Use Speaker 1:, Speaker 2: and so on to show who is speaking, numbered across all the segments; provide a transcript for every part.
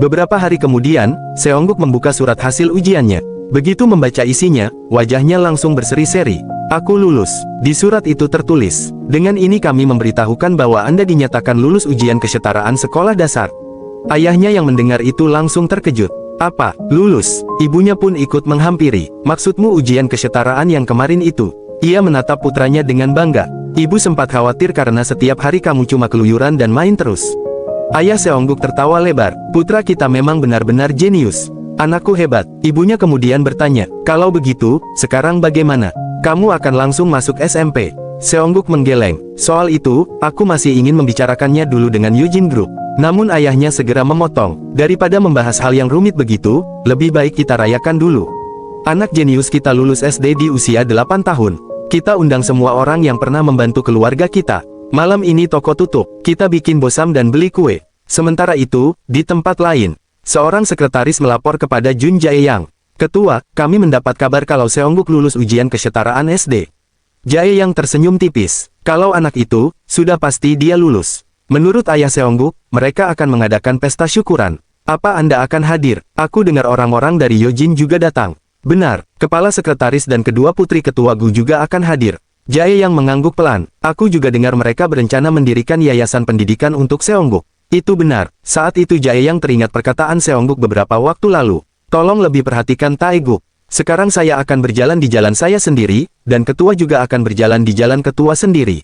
Speaker 1: Beberapa hari kemudian, Seongguk membuka surat hasil ujiannya. Begitu membaca isinya, wajahnya langsung berseri-seri. Aku lulus. Di surat itu tertulis, dengan ini kami memberitahukan bahwa Anda dinyatakan lulus ujian kesetaraan sekolah dasar. Ayahnya yang mendengar itu langsung terkejut. Apa? Lulus? Ibunya pun ikut menghampiri. Maksudmu ujian kesetaraan yang kemarin itu? Ia menatap putranya dengan bangga. Ibu sempat khawatir karena setiap hari kamu cuma keluyuran dan main terus. Ayah Seongguk tertawa lebar. Putra kita memang benar-benar jenius. Anakku hebat. Ibunya kemudian bertanya, kalau begitu, sekarang bagaimana? Kamu akan langsung masuk SMP. Seongguk menggeleng. Soal itu, aku masih ingin membicarakannya dulu dengan Eugene Group. Namun ayahnya segera memotong. Daripada membahas hal yang rumit begitu, lebih baik kita rayakan dulu. Anak jenius kita lulus SD di usia 8 tahun. Kita undang semua orang yang pernah membantu keluarga kita. Malam ini toko tutup, kita bikin bosam dan beli kue. Sementara itu, di tempat lain, seorang sekretaris melapor kepada Jun Jae-yang. Ketua, kami mendapat kabar kalau Seongguk lulus ujian kesetaraan SD. Jae-yang tersenyum tipis. Kalau anak itu, sudah pasti dia lulus. Menurut ayah Seongguk, mereka akan mengadakan pesta syukuran. Apa Anda akan hadir? Aku dengar orang-orang dari Yojin juga datang. Benar, kepala sekretaris dan kedua putri ketua Gu juga akan hadir. Jae-yang mengangguk pelan. Aku juga dengar mereka berencana mendirikan yayasan pendidikan untuk Seongguk. Itu benar. Saat itu Jae-yang teringat perkataan Seongguk beberapa waktu lalu. Tolong lebih perhatikan Taeguk. Sekarang saya akan berjalan di jalan saya sendiri, dan ketua juga akan berjalan di jalan ketua sendiri.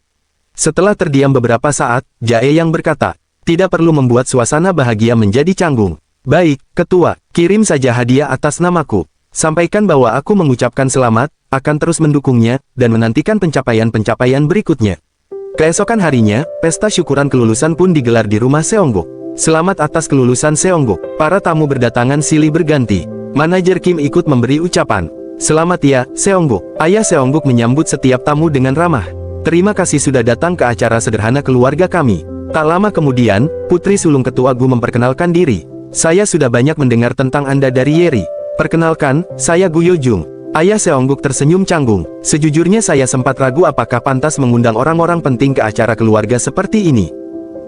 Speaker 1: Setelah terdiam beberapa saat, Jae-yang berkata, tidak perlu membuat suasana bahagia menjadi canggung. Baik, ketua, kirim saja hadiah atas namaku. Sampaikan bahwa aku mengucapkan selamat, akan terus mendukungnya, dan menantikan pencapaian-pencapaian berikutnya. Keesokan harinya, pesta syukuran kelulusan pun digelar di rumah Seongguk. Selamat atas kelulusan Seongguk. Para tamu berdatangan silih berganti. Manajer Kim ikut memberi ucapan. Selamat ya, Seongguk. Ayah Seongguk menyambut setiap tamu dengan ramah. Terima kasih sudah datang ke acara sederhana keluarga kami. Tak lama kemudian, putri sulung ketua Gu memperkenalkan diri. Saya sudah banyak mendengar tentang Anda dari Yeri. Perkenalkan, saya Gu Yojung. Ayah Seongguk tersenyum canggung. Sejujurnya saya sempat ragu apakah pantas mengundang orang-orang penting ke acara keluarga seperti ini.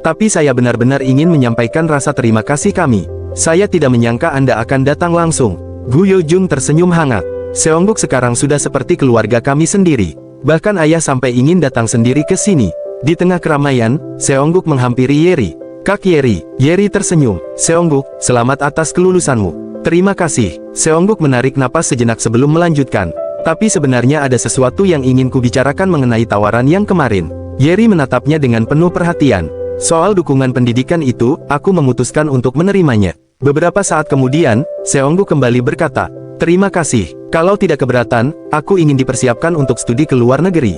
Speaker 1: Tapi saya benar-benar ingin menyampaikan rasa terima kasih kami. Saya tidak menyangka Anda akan datang langsung. Gu Yojung tersenyum hangat. Seongguk sekarang sudah seperti keluarga kami sendiri. Bahkan ayah sampai ingin datang sendiri ke sini. Di tengah keramaian, Seongguk menghampiri Yeri. Kak Yeri. Yeri tersenyum. Seongguk, selamat atas kelulusanmu. Terima kasih. Seongguk menarik napas sejenak sebelum melanjutkan. Tapi sebenarnya ada sesuatu yang ingin kubicarakan mengenai tawaran yang kemarin. Yeri menatapnya dengan penuh perhatian. Soal dukungan pendidikan itu, aku memutuskan untuk menerimanya. Beberapa saat kemudian, Seongguk kembali berkata, terima kasih. Kalau tidak keberatan, aku ingin dipersiapkan untuk studi ke luar negeri.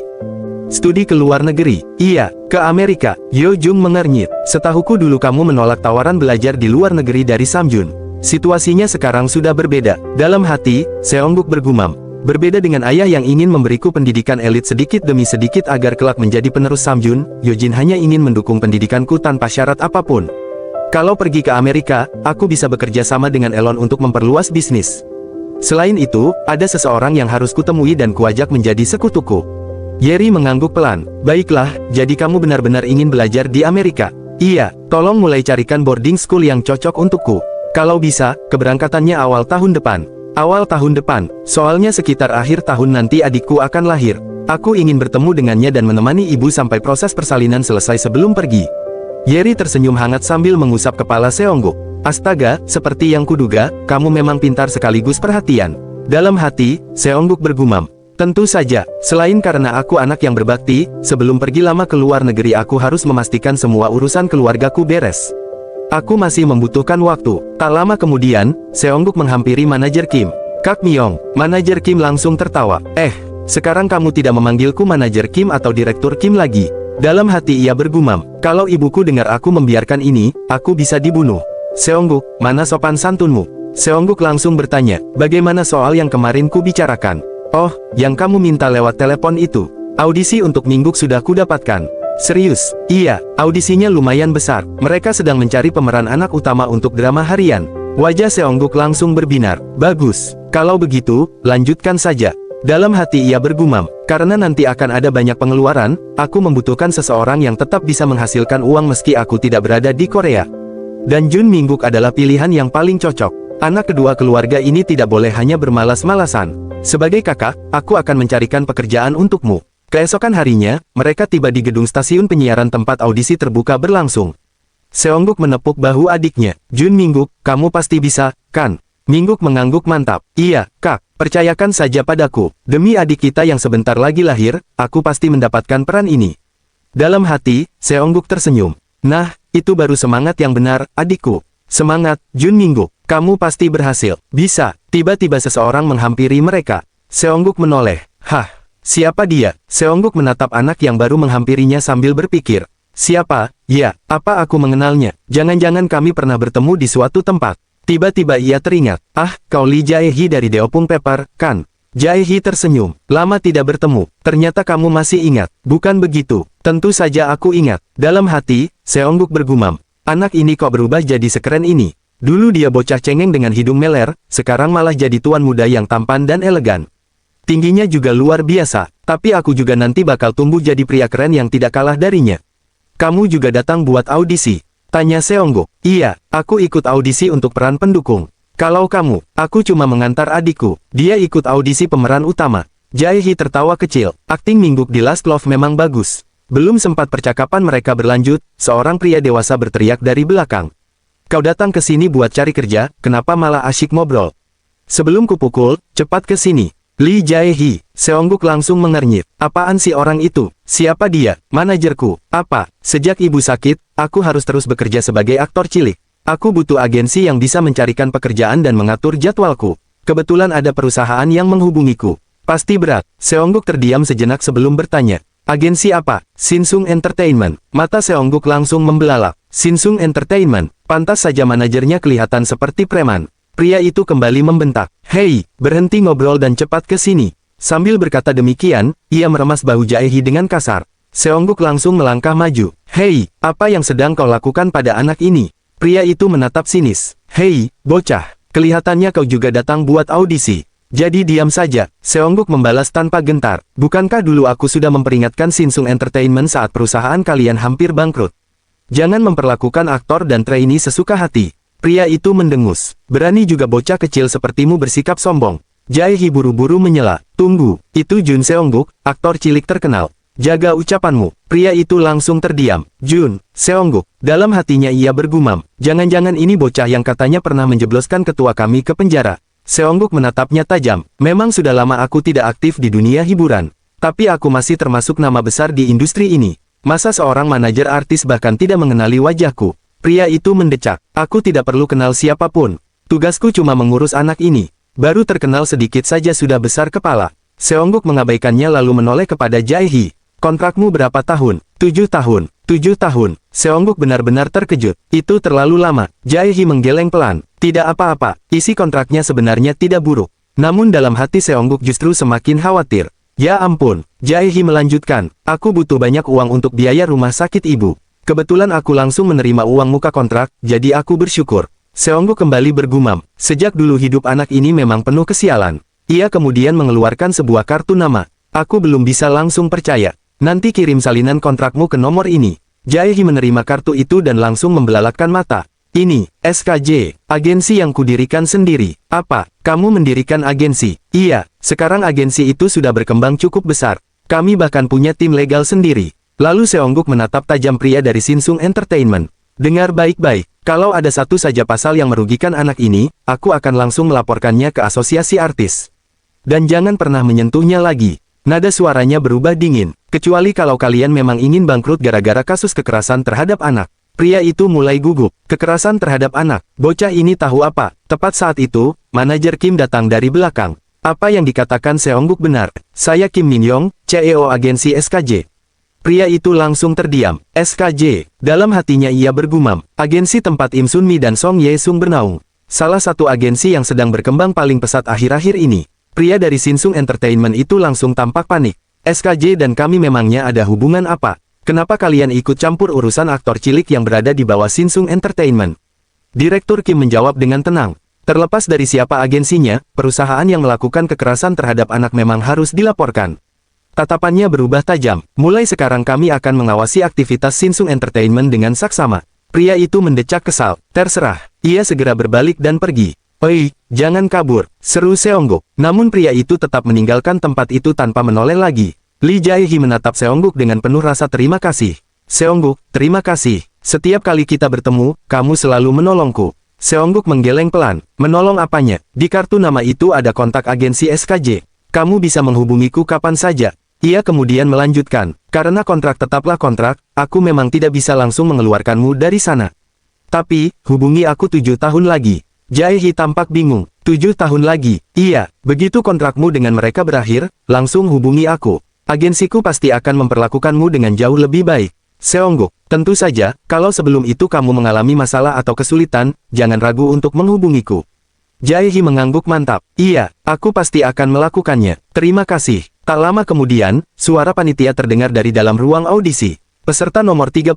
Speaker 1: Studi ke luar negeri? Iya, ke Amerika. Yojung mengernyit. Setahuku dulu kamu menolak tawaran belajar di luar negeri dari Samjun. Situasinya sekarang sudah berbeda. Dalam hati, Seongguk bergumam. Berbeda dengan ayah yang ingin memberiku pendidikan elit sedikit demi sedikit agar kelak menjadi penerus Samjun, Yojin hanya ingin mendukung pendidikanku tanpa syarat apapun. Kalau pergi ke Amerika, aku bisa bekerja sama dengan Elon untuk memperluas bisnis. Selain itu, ada seseorang yang harus kutemui dan kuajak menjadi sekutuku. Yeri mengangguk pelan. Baiklah, jadi kamu benar-benar ingin belajar di Amerika? Iya, tolong mulai carikan boarding school yang cocok untukku. Kalau bisa, keberangkatannya awal tahun depan. Awal tahun depan, soalnya sekitar akhir tahun nanti adikku akan lahir. Aku ingin bertemu dengannya dan menemani ibu sampai proses persalinan selesai sebelum pergi. Yeri tersenyum hangat sambil mengusap kepala Seongguk. Astaga, seperti yang kuduga, kamu memang pintar sekaligus perhatian. Dalam hati, Seongguk bergumam. Tentu saja, selain karena aku anak yang berbakti, sebelum pergi lama ke luar negeri aku harus memastikan semua urusan keluargaku beres. Aku masih membutuhkan waktu. Tak lama kemudian, Seongguk menghampiri manajer Kim. Kak Myong. Manajer Kim langsung tertawa. Sekarang kamu tidak memanggilku manajer Kim atau direktur Kim lagi. Dalam hati ia bergumam. Kalau ibuku dengar aku membiarkan ini, aku bisa dibunuh. Seongguk, mana sopan santunmu? Seongguk langsung bertanya, bagaimana soal yang kemarin ku bicarakan? Oh, yang kamu minta lewat telepon itu. Audisi untuk Mingguk sudah kudapatkan. Serius? Iya, audisinya lumayan besar. Mereka sedang mencari pemeran anak utama untuk drama harian. Wajah Seongguk langsung berbinar. Bagus. Kalau begitu, lanjutkan saja. Dalam hati ia bergumam. Karena nanti akan ada banyak pengeluaran, aku membutuhkan seseorang yang tetap bisa menghasilkan uang meski aku tidak berada di Korea. Dan Jun Mingguk adalah pilihan yang paling cocok. Anak kedua keluarga ini tidak boleh hanya bermalas-malasan. Sebagai kakak, aku akan mencarikan pekerjaan untukmu. Keesokan harinya, mereka tiba di gedung stasiun penyiaran tempat audisi terbuka berlangsung. Seongguk menepuk bahu adiknya. Jun Mingguk, kamu pasti bisa, kan? Mingguk mengangguk mantap. Iya, kak, percayakan saja padaku. Demi adik kita yang sebentar lagi lahir, aku pasti mendapatkan peran ini. Dalam hati, Seongguk tersenyum. Nah, itu baru semangat yang benar, adikku. Semangat, Jun Mingguk. Kamu pasti berhasil. Bisa. Tiba-tiba seseorang menghampiri mereka. Seongguk menoleh. Hah, siapa dia? Seongguk menatap anak yang baru menghampirinya sambil berpikir. Siapa? Ya, apa aku mengenalnya? Jangan-jangan kami pernah bertemu di suatu tempat. Tiba-tiba ia teringat. Ah, kau Lee Jae-hee dari Deopung Pepper, kan? Jae-hee tersenyum. Lama tidak bertemu. Ternyata kamu masih ingat. Bukan begitu. Tentu saja aku ingat. Dalam hati, Seongguk bergumam. Anak ini kok berubah jadi sekeren ini. Dulu dia bocah cengeng dengan hidung meler, sekarang malah jadi tuan muda yang tampan dan elegan. Tingginya juga luar biasa, tapi aku juga nanti bakal tumbuh jadi pria keren yang tidak kalah darinya. Kamu juga datang buat audisi? Tanya Seongguk. Iya, aku ikut audisi untuk peran pendukung. Kalau kamu, aku cuma mengantar adikku. Dia ikut audisi pemeran utama. Jae-hee tertawa kecil. Akting Mingguk di Last Love memang bagus. Belum sempat percakapan mereka berlanjut, seorang pria dewasa berteriak dari belakang. Kau datang ke sini buat cari kerja, kenapa malah asyik ngobrol? Sebelum kupukul, cepat ke sini. Lee Jae-hee. Seongguk langsung mengernyit. Apaan sih orang itu? Siapa dia? Manajerku. Apa? Sejak ibu sakit, aku harus terus bekerja sebagai aktor cilik. Aku butuh agensi yang bisa mencarikan pekerjaan dan mengatur jadwalku. Kebetulan ada perusahaan yang menghubungiku. Pasti berat. Seongguk terdiam sejenak sebelum bertanya. Agensi apa? Shinsung Entertainment. Mata Seongguk langsung membelalak. Shinsung Entertainment. Pantas saja manajernya kelihatan seperti preman. Pria itu kembali membentak. Hei, berhenti ngobrol dan cepat ke sini. Sambil berkata demikian, ia meremas bahu Jae-hee dengan kasar. Seongguk langsung melangkah maju. Hei, apa yang sedang kau lakukan pada anak ini? Pria itu menatap sinis. Hei, bocah, kelihatannya kau juga datang buat audisi. Jadi diam saja. Seongguk membalas tanpa gentar. Bukankah dulu aku sudah memperingatkan Shinsung Entertainment saat perusahaan kalian hampir bangkrut? Jangan memperlakukan aktor dan trainee sesuka hati. Pria itu mendengus. Berani juga bocah kecil sepertimu bersikap sombong. Jae-hee buru-buru menyela. Tunggu, itu Jun Seongguk, aktor cilik terkenal. Jaga ucapanmu. Pria itu langsung terdiam. Jun Seongguk. Dalam hatinya ia bergumam. Jangan-jangan ini bocah yang katanya pernah menjebloskan ketua kami ke penjara. Seongguk menatapnya tajam. Memang sudah lama aku tidak aktif di dunia hiburan. Tapi aku masih termasuk nama besar di industri ini. Masa seorang manajer artis bahkan tidak mengenali wajahku? Pria itu mendecak. Aku tidak perlu kenal siapapun. Tugasku cuma mengurus anak ini. Baru terkenal sedikit saja sudah besar kepala. Seongguk mengabaikannya lalu menoleh kepada Jae-hee. Kontrakmu berapa tahun? 7 tahun. 7 tahun. Seongguk benar-benar terkejut. Itu terlalu lama. Jae-hee menggeleng pelan. Tidak apa-apa. Isi kontraknya sebenarnya tidak buruk. Namun dalam hati Seongguk justru semakin khawatir. Ya ampun. Jae-hee melanjutkan. Aku butuh banyak uang untuk biaya rumah sakit ibu. Kebetulan aku langsung menerima uang muka kontrak, jadi aku bersyukur. Seongguk kembali bergumam. Sejak dulu hidup anak ini memang penuh kesialan. Ia kemudian mengeluarkan sebuah kartu nama. Aku belum bisa langsung percaya. Nanti kirim salinan kontrakmu ke nomor ini. Jae-hee menerima kartu itu dan langsung membelalakkan mata. Ini, SKJ, agensi yang kudirikan sendiri. Apa, kamu mendirikan agensi? Iya, sekarang agensi itu sudah berkembang cukup besar. Kami bahkan punya tim legal sendiri. Lalu Seongguk menatap tajam pria dari Shinsung Entertainment. Dengar baik-baik, kalau ada satu saja pasal yang merugikan anak ini, aku akan langsung melaporkannya ke asosiasi artis. Dan jangan pernah menyentuhnya lagi. Nada suaranya berubah dingin. Kecuali kalau kalian memang ingin bangkrut gara-gara kasus kekerasan terhadap anak. Pria itu mulai gugup. Kekerasan terhadap anak. Bocah ini tahu apa? Tepat saat itu, manajer Kim datang dari belakang. Apa yang dikatakan Seongguk benar. Saya Kim Min-yong, CEO agensi SKJ. Pria itu langsung terdiam. SKJ. Dalam hatinya ia bergumam. Agensi tempat Im Sun Mi dan Song Ye Sung bernaung. Salah satu agensi yang sedang berkembang paling pesat akhir-akhir ini. Pria dari Shinsung Entertainment itu langsung tampak panik. SKJ dan kami memangnya ada hubungan apa? Kenapa kalian ikut campur urusan aktor cilik yang berada di bawah Shinsung Entertainment? Direktur Kim menjawab dengan tenang. Terlepas dari siapa agensinya, perusahaan yang melakukan kekerasan terhadap anak memang harus dilaporkan. Tatapannya berubah tajam. Mulai sekarang kami akan mengawasi aktivitas Shinsung Entertainment dengan saksama. Pria itu mendecak kesal. Terserah. Ia segera berbalik dan pergi. Oi, jangan kabur, seru Seongguk. Namun pria itu tetap meninggalkan tempat itu tanpa menoleh lagi. Lee Jae-hee menatap Seongguk dengan penuh rasa terima kasih. Seongguk, terima kasih. Setiap kali kita bertemu, kamu selalu menolongku. Seongguk menggeleng pelan. Menolong apanya? Di kartu nama itu ada kontak agensi SKJ. Kamu bisa menghubungiku kapan saja. Ia kemudian melanjutkan. Karena kontrak tetaplah kontrak, aku memang tidak bisa langsung mengeluarkanmu dari sana. Tapi, hubungi aku 7 tahun lagi. Jae-hee tampak bingung. 7 tahun lagi? Iya, begitu kontrakmu dengan mereka berakhir, langsung hubungi aku. Agensiku pasti akan memperlakukanmu dengan jauh lebih baik. Seongguk, tentu saja, kalau sebelum itu kamu mengalami masalah atau kesulitan, jangan ragu untuk menghubungiku. Jae-hee mengangguk mantap. Iya, aku pasti akan melakukannya. Terima kasih. Tak lama kemudian, suara panitia terdengar dari dalam ruang audisi. Peserta nomor 32,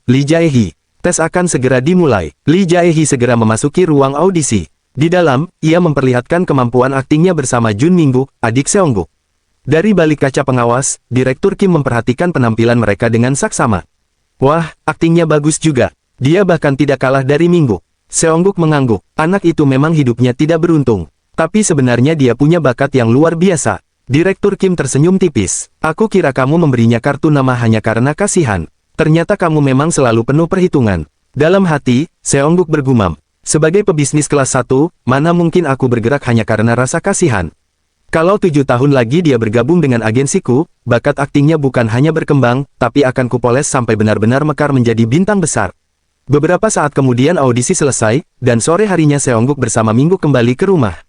Speaker 1: Lee Jae-hee. Tes akan segera dimulai. Lee Jae-hee segera memasuki ruang audisi. Di dalam, ia memperlihatkan kemampuan aktingnya bersama Jun Mingguk, adik Seongguk. Dari balik kaca pengawas, Direktur Kim memperhatikan penampilan mereka dengan saksama. Wah, aktingnya bagus juga. Dia bahkan tidak kalah dari Mingguk. Seongguk mengangguk. Anak itu memang hidupnya tidak beruntung. Tapi sebenarnya dia punya bakat yang luar biasa. Direktur Kim tersenyum tipis. Aku kira kamu memberinya kartu nama hanya karena kasihan. Ternyata kamu memang selalu penuh perhitungan. Dalam hati, Seongguk bergumam. Sebagai pebisnis kelas 1, mana mungkin aku bergerak hanya karena rasa kasihan. Kalau 7 tahun lagi dia bergabung dengan agensiku, bakat aktingnya bukan hanya berkembang, tapi akan kupoles sampai benar-benar mekar menjadi bintang besar. Beberapa saat kemudian audisi selesai, dan sore harinya Seongguk bersama Mingguk kembali ke rumah.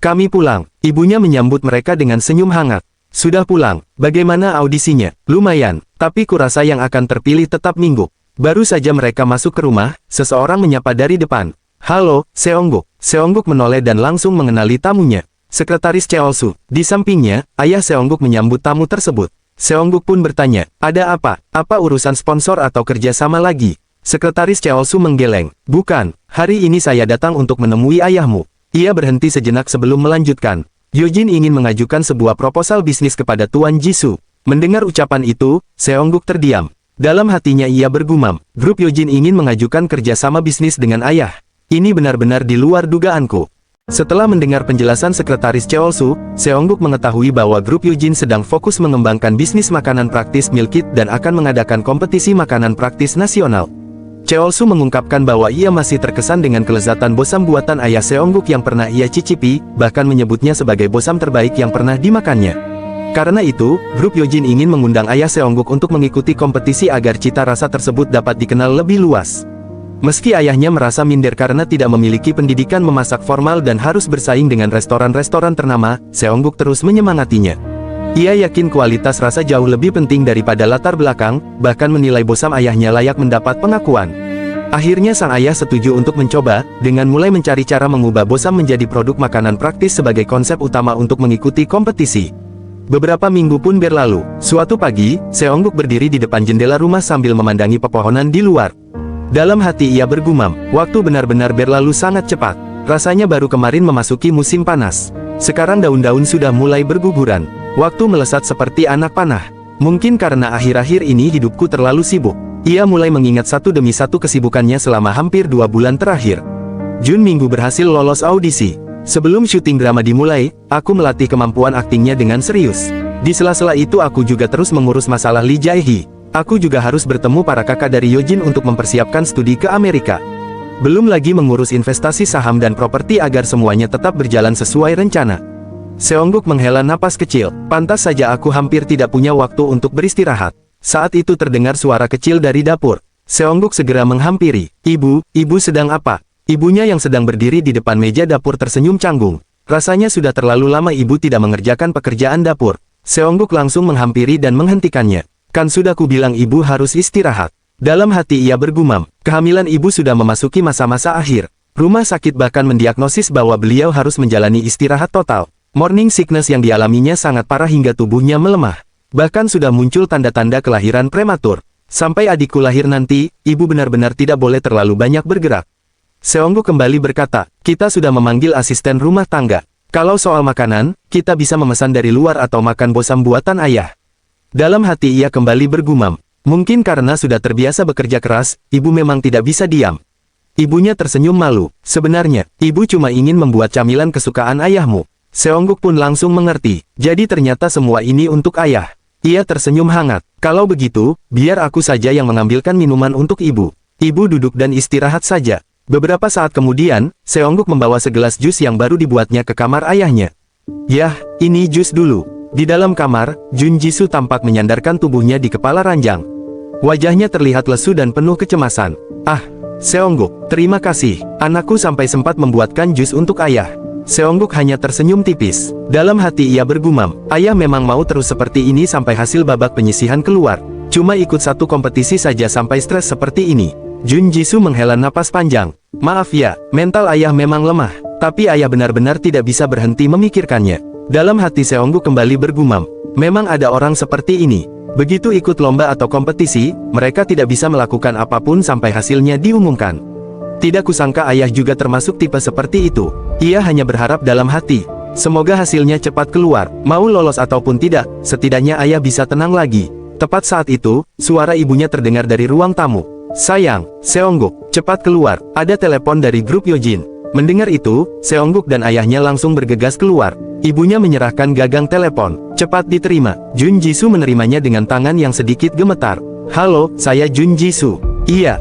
Speaker 1: Kami pulang. Ibunya menyambut mereka dengan senyum hangat. Sudah pulang. Bagaimana audisinya? Lumayan. Tapi kurasa yang akan terpilih tetap Mingguk. Baru saja mereka masuk ke rumah, seseorang menyapa dari depan. Halo, Seongguk. Seongguk menoleh dan langsung mengenali tamunya. Sekretaris Cheolsu. Di sampingnya, ayah Seongguk menyambut tamu tersebut. Seongguk pun bertanya, ada apa? Apa urusan sponsor atau kerjasama lagi? Sekretaris Cheolsu menggeleng. Bukan, hari ini saya datang untuk menemui ayahmu. Ia berhenti sejenak sebelum melanjutkan. Yojin ingin mengajukan sebuah proposal bisnis kepada Tuan Jisoo. Mendengar ucapan itu, Seongguk terdiam. Dalam hatinya ia bergumam, grup Yojin ingin mengajukan kerjasama bisnis dengan ayah. Ini benar-benar di luar dugaanku. Setelah mendengar penjelasan Sekretaris Cheolsu, Seongguk mengetahui bahwa grup Yojin sedang fokus mengembangkan bisnis makanan praktis meal kit dan akan mengadakan kompetisi makanan praktis nasional. Cheolsu mengungkapkan bahwa ia masih terkesan dengan kelezatan bosam buatan ayah Seongguk yang pernah ia cicipi, bahkan menyebutnya sebagai bosam terbaik yang pernah dimakannya. Karena itu, grup Yojin ingin mengundang ayah Seongguk untuk mengikuti kompetisi agar cita rasa tersebut dapat dikenal lebih luas. Meski ayahnya merasa minder karena tidak memiliki pendidikan memasak formal dan harus bersaing dengan restoran-restoran ternama, Seongguk terus menyemangatinya. Ia yakin kualitas rasa jauh lebih penting daripada latar belakang, bahkan menilai bosam ayahnya layak mendapat pengakuan. Akhirnya sang ayah setuju untuk mencoba, dengan mulai mencari cara mengubah bosam menjadi produk makanan praktis sebagai konsep utama untuk mengikuti kompetisi. Beberapa minggu pun berlalu. Suatu pagi, Seongguk berdiri di depan jendela rumah sambil memandangi pepohonan di luar. Dalam hati ia bergumam, waktu benar-benar berlalu sangat cepat. Rasanya baru kemarin memasuki musim panas. Sekarang daun-daun sudah mulai berguguran. Waktu melesat seperti anak panah. Mungkin karena akhir-akhir ini hidupku terlalu sibuk. Ia mulai mengingat satu demi satu kesibukannya selama hampir 2 bulan terakhir. Jun Minggu berhasil lolos audisi. Sebelum syuting drama dimulai, aku melatih kemampuan aktingnya dengan serius. Di sela-sela itu aku juga terus mengurus masalah Lee Jae-hee. Aku juga harus bertemu para kakak dari Yojin untuk mempersiapkan studi ke Amerika. Belum lagi mengurus investasi saham dan properti agar semuanya tetap berjalan sesuai rencana. Seongguk menghela napas kecil. Pantas saja aku hampir tidak punya waktu untuk beristirahat. Saat itu terdengar suara kecil dari dapur. Seongguk segera menghampiri. Ibu sedang apa? Ibunya yang sedang berdiri di depan meja dapur tersenyum canggung. Rasanya sudah terlalu lama ibu tidak mengerjakan pekerjaan dapur. Seongguk langsung menghampiri dan menghentikannya. Kan sudah kubilang ibu harus istirahat. Dalam hati ia bergumam, kehamilan ibu sudah memasuki masa-masa akhir. Rumah sakit bahkan mendiagnosis bahwa beliau harus menjalani istirahat total. Morning sickness yang dialaminya sangat parah hingga tubuhnya melemah. Bahkan sudah muncul tanda-tanda kelahiran prematur. Sampai adikku lahir nanti, ibu benar-benar tidak boleh terlalu banyak bergerak. Seongguk kembali berkata, kita sudah memanggil asisten rumah tangga. Kalau soal makanan, kita bisa memesan dari luar atau makan bosam buatan ayah. Dalam hati ia kembali bergumam, Mungkin karena sudah terbiasa bekerja keras, ibu memang tidak bisa diam. Ibunya tersenyum malu. Sebenarnya, ibu cuma ingin membuat camilan kesukaan ayahmu. Seongguk pun langsung mengerti. Jadi ternyata semua ini untuk ayah. Ia tersenyum hangat. Kalau begitu, biar aku saja yang mengambilkan minuman untuk ibu. Ibu duduk dan istirahat saja. Beberapa saat kemudian, Seongguk membawa segelas jus yang baru dibuatnya ke kamar ayahnya. Yah, ini jus dulu. Di dalam kamar, Jun Jisoo tampak menyandarkan tubuhnya di kepala ranjang. Wajahnya terlihat lesu dan penuh kecemasan. Ah, Seongguk, terima kasih. Anakku sampai sempat membuatkan jus untuk ayah. Seongguk hanya tersenyum tipis. Dalam hati ia bergumam, ayah memang mau terus seperti ini sampai hasil babak penyisihan keluar. Cuma ikut satu kompetisi saja sampai stres seperti ini. Jun Jisoo menghela napas panjang. Maaf ya, mental ayah memang lemah. Tapi ayah benar-benar tidak bisa berhenti memikirkannya. Dalam hati Seongguk kembali bergumam. Memang ada orang seperti ini. Begitu ikut lomba atau kompetisi, mereka tidak bisa melakukan apapun sampai hasilnya diumumkan. Tidak kusangka ayah juga termasuk tipe seperti itu. Ia hanya berharap dalam hati. Semoga hasilnya cepat keluar. Mau lolos ataupun tidak, setidaknya ayah bisa tenang lagi. Tepat saat itu, suara ibunya terdengar dari ruang tamu. Sayang, Seongguk, cepat keluar, ada telepon dari grup Yojin. Mendengar itu, Seongguk dan ayahnya langsung bergegas keluar. Ibunya menyerahkan gagang telepon. Cepat diterima. Jun Jisoo menerimanya dengan tangan yang sedikit gemetar. Halo, saya Jun Jisoo. Iya,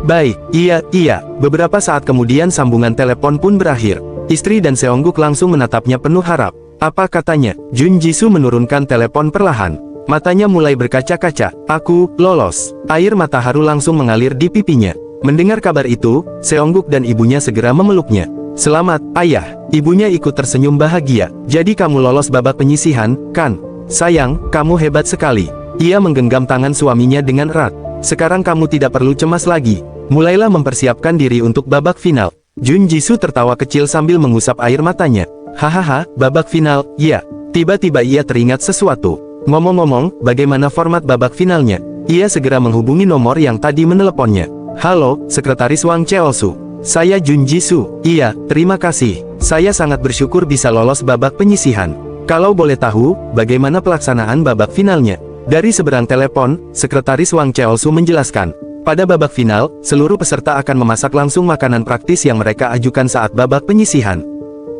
Speaker 1: baik, iya. Beberapa saat kemudian sambungan telepon pun berakhir. Istri dan Seongguk langsung menatapnya penuh harap. Apa katanya? Jun Jisoo menurunkan telepon perlahan. Matanya mulai berkaca-kaca. Aku lolos. Air mata haru langsung mengalir di pipinya. Mendengar kabar itu, Seongguk dan ibunya segera memeluknya. Selamat, ayah. Ibunya ikut tersenyum bahagia. Jadi kamu lolos babak penyisihan, kan? Sayang, kamu hebat sekali. Ia menggenggam tangan suaminya dengan erat. Sekarang kamu tidak perlu cemas lagi. Mulailah mempersiapkan diri untuk babak final. Jun Jisoo tertawa kecil sambil mengusap air matanya. Hahaha, babak final, ya. Tiba-tiba ia teringat sesuatu. Ngomong-ngomong, bagaimana format babak finalnya? Ia segera menghubungi nomor yang tadi meneleponnya. Halo, Sekretaris Wang Cheolsu. Saya Jun Jisoo. Iya, terima kasih. Saya sangat bersyukur bisa lolos babak penyisihan. Kalau boleh tahu, bagaimana pelaksanaan babak finalnya? Dari seberang telepon, Sekretaris Wang Cheolsu menjelaskan. Pada babak final, seluruh peserta akan memasak langsung makanan praktis yang mereka ajukan saat babak penyisihan.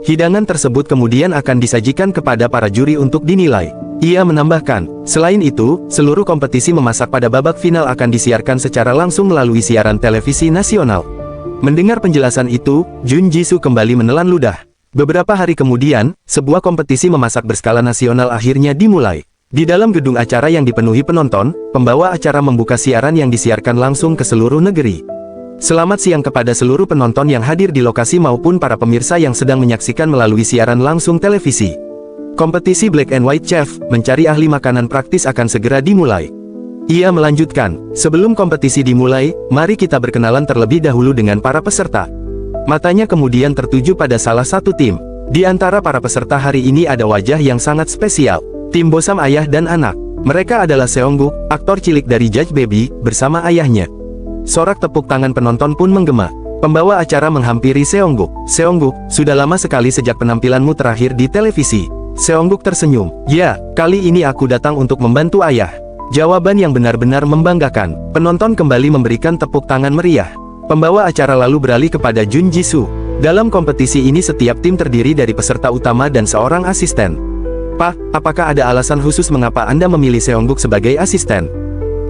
Speaker 1: Hidangan tersebut kemudian akan disajikan kepada para juri untuk dinilai. Ia menambahkan, selain itu, seluruh kompetisi memasak pada babak final akan disiarkan secara langsung melalui siaran televisi nasional. Mendengar penjelasan itu, Jun Jisoo kembali menelan ludah. Beberapa hari kemudian, sebuah kompetisi memasak berskala nasional akhirnya dimulai. Di dalam gedung acara yang dipenuhi penonton, pembawa acara membuka siaran yang disiarkan langsung ke seluruh negeri. Selamat siang kepada seluruh penonton yang hadir di lokasi maupun para pemirsa yang sedang menyaksikan melalui siaran langsung televisi. Kompetisi Black and White Chef, mencari ahli makanan praktis akan segera dimulai. Ia melanjutkan, sebelum kompetisi dimulai, mari kita berkenalan terlebih dahulu dengan para peserta. Matanya kemudian tertuju pada salah satu tim. Di antara para peserta hari ini ada wajah yang sangat spesial. Tim Bosam ayah dan anak. Mereka adalah Seongguk, aktor cilik dari Judge Baby, bersama ayahnya. Sorak tepuk tangan penonton pun menggema. Pembawa acara menghampiri Seongguk. Seongguk, sudah lama sekali sejak penampilanmu terakhir di televisi. Seongguk tersenyum. Ya, kali ini aku datang untuk membantu ayah. Jawaban yang benar-benar membanggakan. Penonton kembali memberikan tepuk tangan meriah. Pembawa acara lalu beralih kepada Jun Jisoo. Dalam kompetisi ini setiap tim terdiri dari peserta utama dan seorang asisten. Pak, apakah ada alasan khusus mengapa Anda memilih Seongguk sebagai asisten?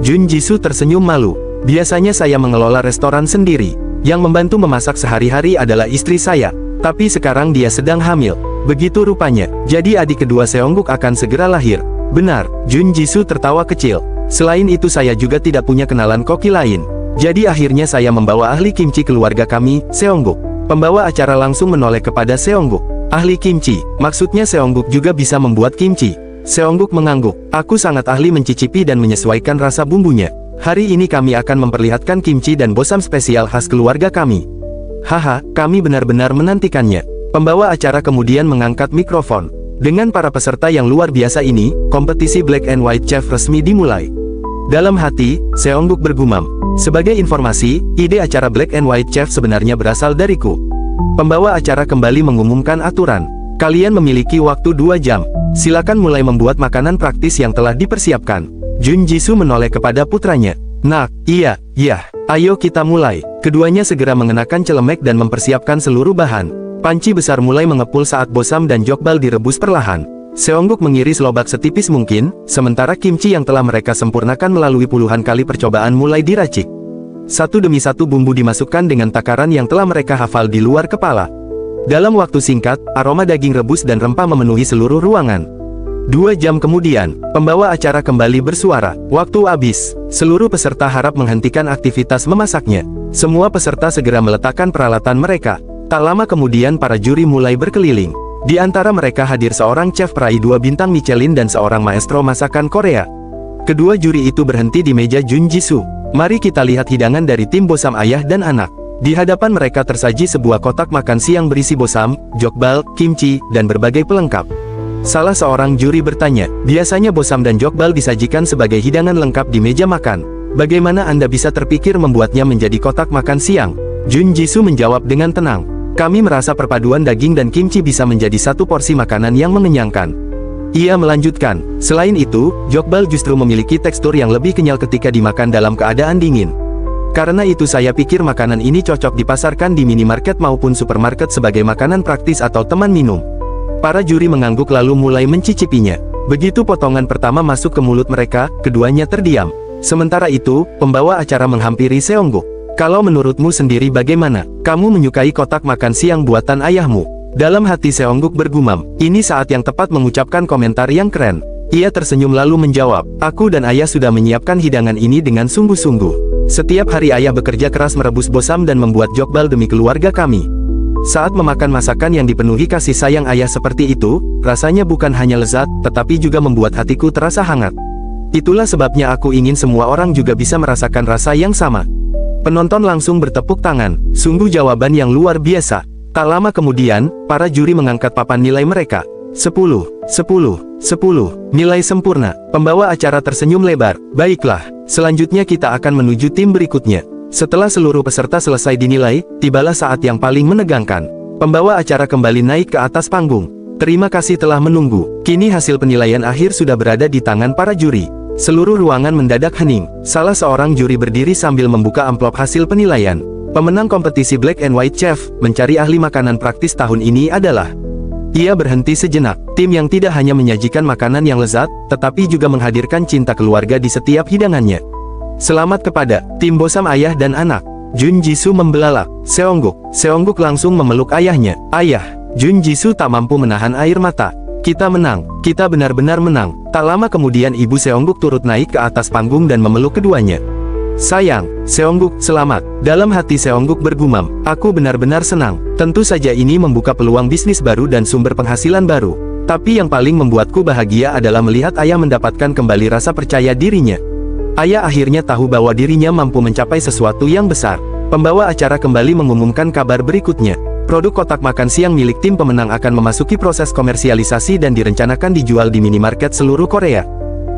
Speaker 1: Jun Jisoo tersenyum malu. Biasanya saya mengelola restoran sendiri. Yang membantu memasak sehari-hari adalah istri saya. Tapi sekarang dia sedang hamil. Begitu rupanya. Jadi adik kedua Seongguk akan segera lahir. Benar, Jun Jisoo tertawa kecil. Selain itu saya juga tidak punya kenalan koki lain. Jadi akhirnya saya membawa ahli kimchi keluarga kami, Seongguk. Pembawa acara langsung menoleh kepada Seongguk. Ahli kimchi, maksudnya Seongguk juga bisa membuat kimchi. Seongguk mengangguk. Aku sangat ahli mencicipi dan menyesuaikan rasa bumbunya. Hari ini kami akan memperlihatkan kimchi dan bosam spesial khas keluarga kami. Haha, kami benar-benar menantikannya. Pembawa acara kemudian mengangkat mikrofon. Dengan para peserta yang luar biasa ini, kompetisi Black and White Chef resmi dimulai. Dalam hati, Seongguk bergumam. Sebagai informasi, ide acara Black and White Chef sebenarnya berasal dariku. Pembawa acara kembali mengumumkan aturan. Kalian memiliki waktu 2 jam. Silakan mulai membuat makanan praktis yang telah dipersiapkan. Jun Jisoo menoleh kepada putranya. Nak, iya, ayo kita mulai. Keduanya segera mengenakan celemek dan mempersiapkan seluruh bahan. Panci besar mulai mengepul saat bosam dan jokbal direbus perlahan. Seongguk mengiris lobak setipis mungkin, sementara kimchi yang telah mereka sempurnakan melalui puluhan kali percobaan mulai diracik. Satu demi satu bumbu dimasukkan dengan takaran yang telah mereka hafal di luar kepala. Dalam waktu singkat, aroma daging rebus dan rempah memenuhi seluruh ruangan. 2 jam kemudian, pembawa acara kembali bersuara. Waktu habis. Seluruh peserta harap menghentikan aktivitas memasaknya. Semua peserta segera meletakkan peralatan mereka. Tak lama kemudian para juri mulai berkeliling. Di antara mereka hadir seorang chef peraih 2 bintang Michelin dan seorang maestro masakan Korea. Kedua juri itu berhenti di meja Jun Jisoo. Mari kita lihat hidangan dari tim bosam ayah dan anak. Di hadapan mereka tersaji sebuah kotak makan siang berisi bosam, jokbal, kimchi, dan berbagai pelengkap. Salah seorang juri bertanya, biasanya bosam dan jokbal disajikan sebagai hidangan lengkap di meja makan. Bagaimana Anda bisa terpikir membuatnya menjadi kotak makan siang? Jun Jisoo menjawab dengan tenang. Kami merasa perpaduan daging dan kimchi bisa menjadi satu porsi makanan yang mengenyangkan. Ia melanjutkan, selain itu, jokbal justru memiliki tekstur yang lebih kenyal ketika dimakan dalam keadaan dingin. Karena itu saya pikir makanan ini cocok dipasarkan di minimarket maupun supermarket sebagai makanan praktis atau teman minum. Para juri mengangguk lalu mulai mencicipinya. Begitu potongan pertama masuk ke mulut mereka, keduanya terdiam. Sementara itu, pembawa acara menghampiri Seongguk. Kalau menurutmu sendiri bagaimana? Kamu menyukai kotak makan siang buatan ayahmu? Dalam hati Seongguk bergumam, ini saat yang tepat mengucapkan komentar yang keren. Ia tersenyum lalu menjawab, aku dan ayah sudah menyiapkan hidangan ini dengan sungguh-sungguh. Setiap hari ayah bekerja keras merebus bosam dan membuat jokbal demi keluarga kami. Saat memakan masakan yang dipenuhi kasih sayang ayah seperti itu, rasanya bukan hanya lezat, tetapi juga membuat hatiku terasa hangat. Itulah sebabnya aku ingin semua orang juga bisa merasakan rasa yang sama. Penonton langsung bertepuk tangan, sungguh jawaban yang luar biasa. Tak lama kemudian, para juri mengangkat papan nilai mereka. 10, 10, 10, nilai sempurna. Pembawa acara tersenyum lebar. Baiklah, selanjutnya kita akan menuju tim berikutnya. Setelah seluruh peserta selesai dinilai, tibalah saat yang paling menegangkan. Pembawa acara kembali naik ke atas panggung. Terima kasih telah menunggu. Kini hasil penilaian akhir sudah berada di tangan para juri. Seluruh ruangan mendadak hening. Salah seorang juri berdiri sambil membuka amplop hasil penilaian. Pemenang kompetisi Black and White Chef, mencari ahli makanan praktis tahun ini adalah... Ia berhenti sejenak. Tim yang tidak hanya menyajikan makanan yang lezat, tetapi juga menghadirkan cinta keluarga di setiap hidangannya. Selamat kepada tim bosam ayah dan anak. Jun Jisoo membelalak. Seongguk langsung memeluk ayahnya. Ayah. Jun Jisoo tak mampu menahan air mata. Kita menang. Kita benar-benar menang. Tak lama kemudian ibu Seongguk turut naik ke atas panggung dan memeluk keduanya. Sayang, Seongguk, selamat. Dalam hati Seongguk bergumam, aku benar-benar senang. Tentu saja ini membuka peluang bisnis baru dan sumber penghasilan baru. Tapi yang paling membuatku bahagia adalah melihat ayah mendapatkan kembali rasa percaya dirinya. Ayah akhirnya tahu bahwa dirinya mampu mencapai sesuatu yang besar. Pembawa acara kembali mengumumkan kabar berikutnya. Produk kotak makan siang milik tim pemenang akan memasuki proses komersialisasi dan direncanakan dijual di minimarket seluruh Korea.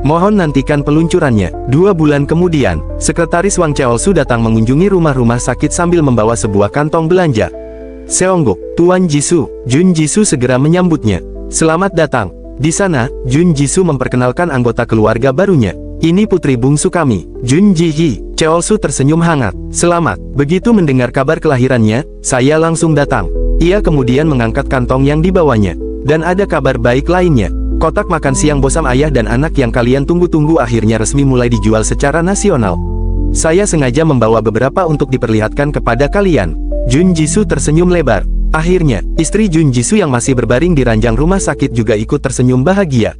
Speaker 1: Mohon nantikan peluncurannya. 2 bulan kemudian, Sekretaris Wang Cheol-su datang mengunjungi rumah-rumah sakit sambil membawa sebuah kantong belanja. Seongguk, Tuan Jisoo. Jun Jisoo segera menyambutnya. Selamat datang. Di sana, Jun Jisoo memperkenalkan anggota keluarga barunya. Ini putri bungsu kami, Jun Ji-hee. Cheol-su tersenyum hangat. Selamat. Begitu mendengar kabar kelahirannya, saya langsung datang. Ia kemudian mengangkat kantong yang dibawanya. Dan ada kabar baik lainnya. Kotak makan siang bosam ayah dan anak yang kalian tunggu-tunggu akhirnya resmi mulai dijual secara nasional. Saya sengaja membawa beberapa untuk diperlihatkan kepada kalian. Jun Jisoo tersenyum lebar. Akhirnya, istri Jun Jisoo yang masih berbaring di ranjang rumah sakit juga ikut tersenyum bahagia.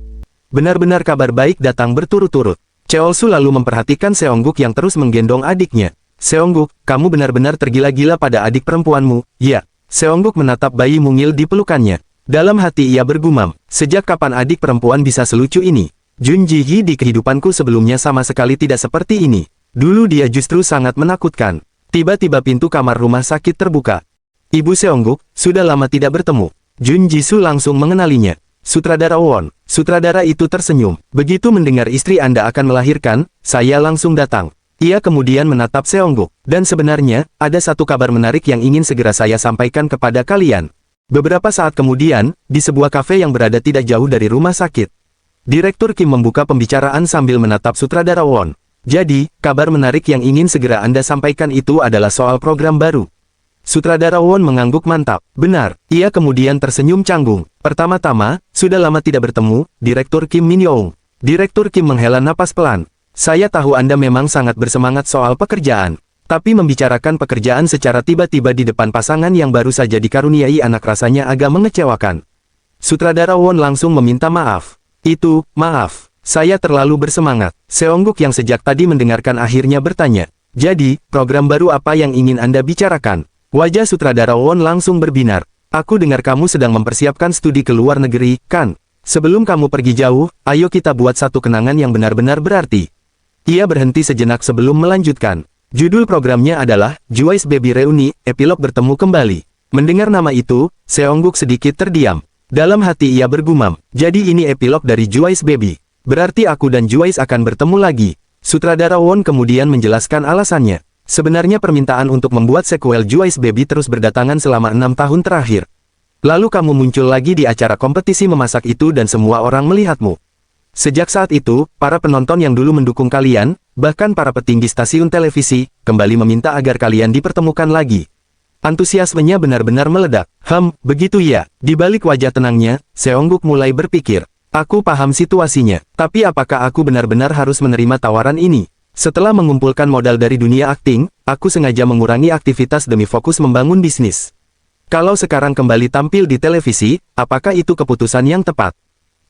Speaker 1: Benar-benar kabar baik datang berturut-turut. Cheol-su lalu memperhatikan Seongguk yang terus menggendong adiknya. Seongguk, kamu benar-benar tergila-gila pada adik perempuanmu. Ya. Seongguk menatap bayi mungil di pelukannya. Dalam hati ia bergumam, sejak kapan adik perempuan bisa selucu ini? Jun Ji-hee di kehidupanku sebelumnya sama sekali tidak seperti ini. Dulu dia justru sangat menakutkan. Tiba-tiba pintu kamar rumah sakit terbuka. Ibu Seongguk, sudah lama tidak bertemu. Jun Jisoo langsung mengenalinya. Sutradara Won. Sutradara itu tersenyum. Begitu mendengar istri Anda akan melahirkan, saya langsung datang. Ia kemudian menatap Seongguk. Dan sebenarnya, ada satu kabar menarik yang ingin segera saya sampaikan kepada kalian. Beberapa saat kemudian, di sebuah kafe yang berada tidak jauh dari rumah sakit. Direktur Kim membuka pembicaraan sambil menatap sutradara Won. Jadi, kabar menarik yang ingin segera Anda sampaikan itu adalah soal program baru. Sutradara Won mengangguk mantap. Benar, ia kemudian tersenyum canggung. Pertama-tama, sudah lama tidak bertemu, Direktur Kim Min Young. Direktur Kim menghela napas pelan. Saya tahu Anda memang sangat bersemangat soal pekerjaan. Tapi membicarakan pekerjaan secara tiba-tiba di depan pasangan yang baru saja dikaruniai anak rasanya agak mengecewakan. Sutradara Won langsung meminta maaf. Maaf, saya terlalu bersemangat. Seongguk yang sejak tadi mendengarkan akhirnya bertanya. Jadi, program baru apa yang ingin Anda bicarakan? Wajah sutradara Won langsung berbinar. Aku dengar kamu sedang mempersiapkan studi ke luar negeri, kan? Sebelum kamu pergi jauh, ayo kita buat satu kenangan yang benar-benar berarti. Ia berhenti sejenak sebelum melanjutkan. Judul programnya adalah Juice Baby Reuni, Epilog Bertemu Kembali. Mendengar nama itu, Seongguk sedikit terdiam. Dalam hati ia bergumam, jadi ini epilog dari Juice Baby. Berarti aku dan Juice akan bertemu lagi. Sutradara Won kemudian menjelaskan alasannya. Sebenarnya permintaan untuk membuat sequel Juice Baby terus berdatangan selama 6 tahun terakhir. Lalu kamu muncul lagi di acara kompetisi memasak itu dan semua orang melihatmu. Sejak saat itu, para penonton yang dulu mendukung kalian, bahkan para petinggi stasiun televisi, kembali meminta agar kalian dipertemukan lagi. Antusiasmenya benar-benar meledak. Begitu ya. Di balik wajah tenangnya, Seongguk mulai berpikir. Aku paham situasinya, tapi apakah aku benar-benar harus menerima tawaran ini? Setelah mengumpulkan modal dari dunia akting, aku sengaja mengurangi aktivitas demi fokus membangun bisnis. Kalau sekarang kembali tampil di televisi, apakah itu keputusan yang tepat?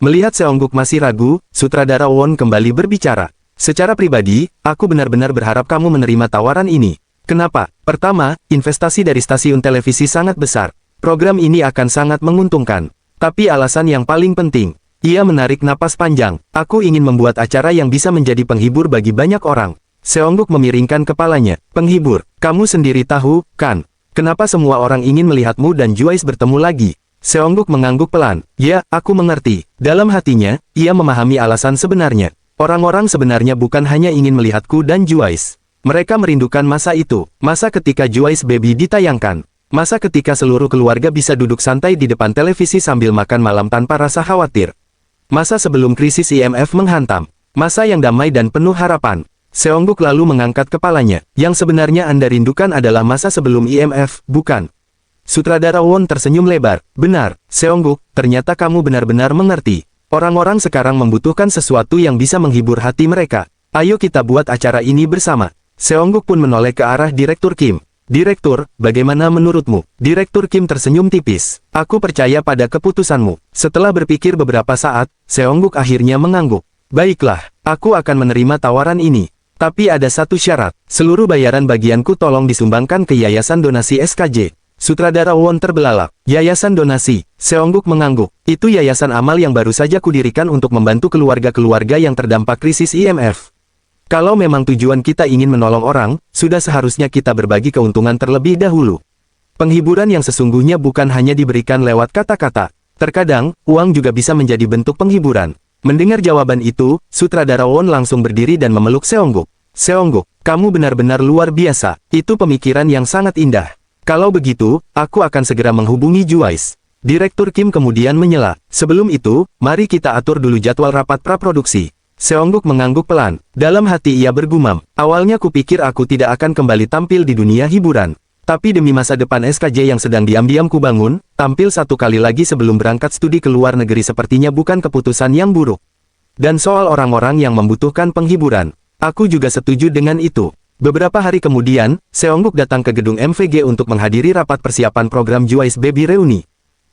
Speaker 1: Melihat Seongguk masih ragu, sutradara Won kembali berbicara. Secara pribadi, aku benar-benar berharap kamu menerima tawaran ini. Kenapa? Pertama, investasi dari stasiun televisi sangat besar. Program ini akan sangat menguntungkan. Tapi alasan yang paling penting, ia menarik napas panjang. Aku ingin membuat acara yang bisa menjadi penghibur bagi banyak orang. Seongguk memiringkan kepalanya. Penghibur, kamu sendiri tahu, kan? Kenapa semua orang ingin melihatmu dan Juice bertemu lagi? Seongguk mengangguk pelan. Ya, aku mengerti. Dalam hatinya, ia memahami alasan sebenarnya. Orang-orang sebenarnya bukan hanya ingin melihatku dan Juice. Mereka merindukan masa itu. Masa ketika Juice Baby ditayangkan. Masa ketika seluruh keluarga bisa duduk santai di depan televisi sambil makan malam tanpa rasa khawatir. Masa sebelum krisis IMF menghantam. Masa yang damai dan penuh harapan. Seongguk lalu mengangkat kepalanya. Yang sebenarnya Anda rindukan adalah masa sebelum IMF, bukan? Sutradara Won tersenyum lebar. Benar, Seongguk, ternyata kamu benar-benar mengerti. Orang-orang sekarang membutuhkan sesuatu yang bisa menghibur hati mereka. Ayo kita buat acara ini bersama. Seongguk pun menoleh ke arah Direktur Kim. Direktur, bagaimana menurutmu? Direktur Kim tersenyum tipis. Aku percaya pada keputusanmu. Setelah berpikir beberapa saat, Seongguk akhirnya mengangguk. Baiklah, aku akan menerima tawaran ini. Tapi ada satu syarat. Seluruh bayaran bagianku tolong disumbangkan ke Yayasan Donasi SKJ. Sutradara Won terbelalak. Yayasan Donasi. Seongguk mengangguk. Itu yayasan amal yang baru saja kudirikan untuk membantu keluarga-keluarga yang terdampak krisis IMF. Kalau memang tujuan kita ingin menolong orang, sudah seharusnya kita berbagi keuntungan terlebih dahulu. Penghiburan yang sesungguhnya bukan hanya diberikan lewat kata-kata. Terkadang, uang juga bisa menjadi bentuk penghiburan. Mendengar jawaban itu, sutradara Won langsung berdiri dan memeluk Seongguk. Seongguk, kamu benar-benar luar biasa. Itu pemikiran yang sangat indah. Kalau begitu, aku akan segera menghubungi Juice. Direktur Kim kemudian menyela. Sebelum itu, mari kita atur dulu jadwal rapat praproduksi. Seongguk mengangguk pelan. Dalam hati ia bergumam. Awalnya kupikir aku tidak akan kembali tampil di dunia hiburan. Tapi demi masa depan SKJ yang sedang diam-diam kubangun, tampil satu kali lagi sebelum berangkat studi ke luar negeri sepertinya bukan keputusan yang buruk. Dan soal orang-orang yang membutuhkan penghiburan, aku juga setuju dengan itu. Beberapa hari kemudian, Seongguk datang ke gedung MVG untuk menghadiri rapat persiapan program Juice Baby Reuni.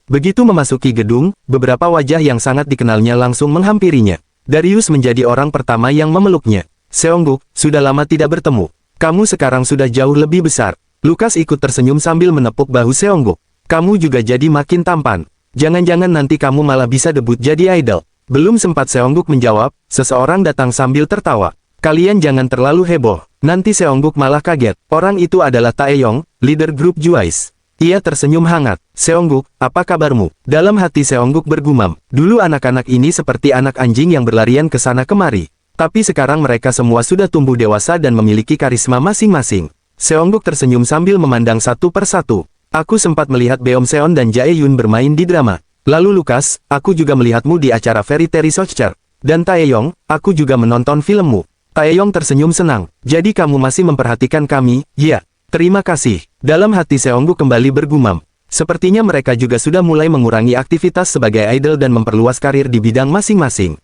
Speaker 1: Begitu memasuki gedung, beberapa wajah yang sangat dikenalnya langsung menghampirinya. Darius menjadi orang pertama yang memeluknya. Seongguk, sudah lama tidak bertemu. Kamu sekarang sudah jauh lebih besar. Lukas ikut tersenyum sambil menepuk bahu Seongguk. Kamu juga jadi makin tampan. Jangan-jangan nanti kamu malah bisa debut jadi idol. Belum sempat Seongguk menjawab, seseorang datang sambil tertawa. Kalian jangan terlalu heboh. Nanti Seongguk malah kaget. Orang itu adalah Taeyong, leader grup Juice. Ia tersenyum hangat. Seongguk, apa kabarmu? Dalam hati Seongguk bergumam. Dulu anak-anak ini seperti anak anjing yang berlarian ke sana kemari. Tapi sekarang mereka semua sudah tumbuh dewasa dan memiliki karisma masing-masing. Seongguk tersenyum sambil memandang satu persatu. Aku sempat melihat Beomseon dan Jae Yoon bermain di drama. Lalu Lukas, aku juga melihatmu di acara Fairy Tale Socher. Dan Taeyong, aku juga menonton filmmu. Taeyong tersenyum senang. Jadi kamu masih memperhatikan kami, ya? Terima kasih. Dalam hati Seongguk kembali bergumam. Sepertinya mereka juga sudah mulai mengurangi aktivitas sebagai idol dan memperluas karir di bidang masing-masing.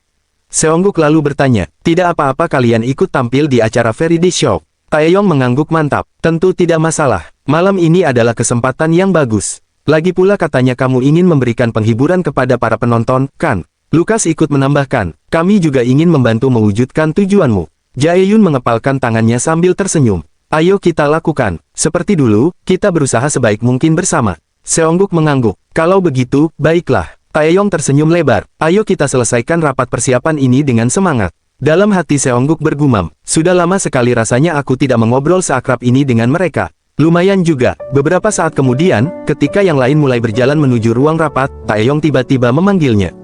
Speaker 1: Seongguk lalu bertanya, tidak apa-apa kalian ikut tampil di acara Variety Show? Taeyong mengangguk mantap. Tentu tidak masalah. Malam ini adalah kesempatan yang bagus. Lagi pula katanya kamu ingin memberikan penghiburan kepada para penonton, kan? Lukas ikut menambahkan, kami juga ingin membantu mewujudkan tujuanmu. Jae-yun mengepalkan tangannya sambil tersenyum. Ayo kita lakukan. Seperti dulu, kita berusaha sebaik mungkin bersama. Seongguk mengangguk. Kalau begitu, baiklah. Taeyong tersenyum lebar. Ayo kita selesaikan rapat persiapan ini dengan semangat. Dalam hati Seongguk bergumam. Sudah lama sekali rasanya aku tidak mengobrol seakrab ini dengan mereka. Lumayan juga. Beberapa saat kemudian, ketika yang lain mulai berjalan menuju ruang rapat, Taeyong tiba-tiba memanggilnya.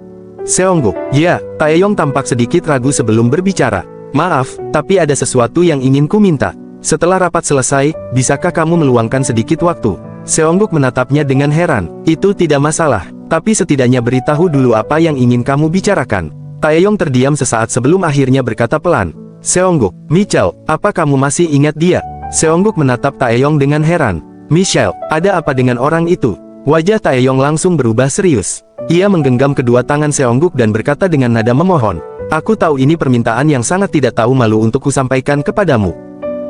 Speaker 1: Seongguk. Ya, Taeyong tampak sedikit ragu sebelum berbicara. Maaf, tapi ada sesuatu yang ingin ku minta. Setelah rapat selesai, bisakah kamu meluangkan sedikit waktu? Seongguk menatapnya dengan heran. Itu tidak masalah, tapi setidaknya beritahu dulu apa yang ingin kamu bicarakan. Taeyong terdiam sesaat sebelum akhirnya berkata pelan. Seongguk, Michelle, apa kamu masih ingat dia? Seongguk menatap Taeyong dengan heran. Michelle, ada apa dengan orang itu? Wajah Taeyong langsung berubah serius. Ia menggenggam kedua tangan Seongguk dan berkata dengan nada memohon. Aku tahu ini permintaan yang sangat tidak tahu malu untuk kusampaikan kepadamu.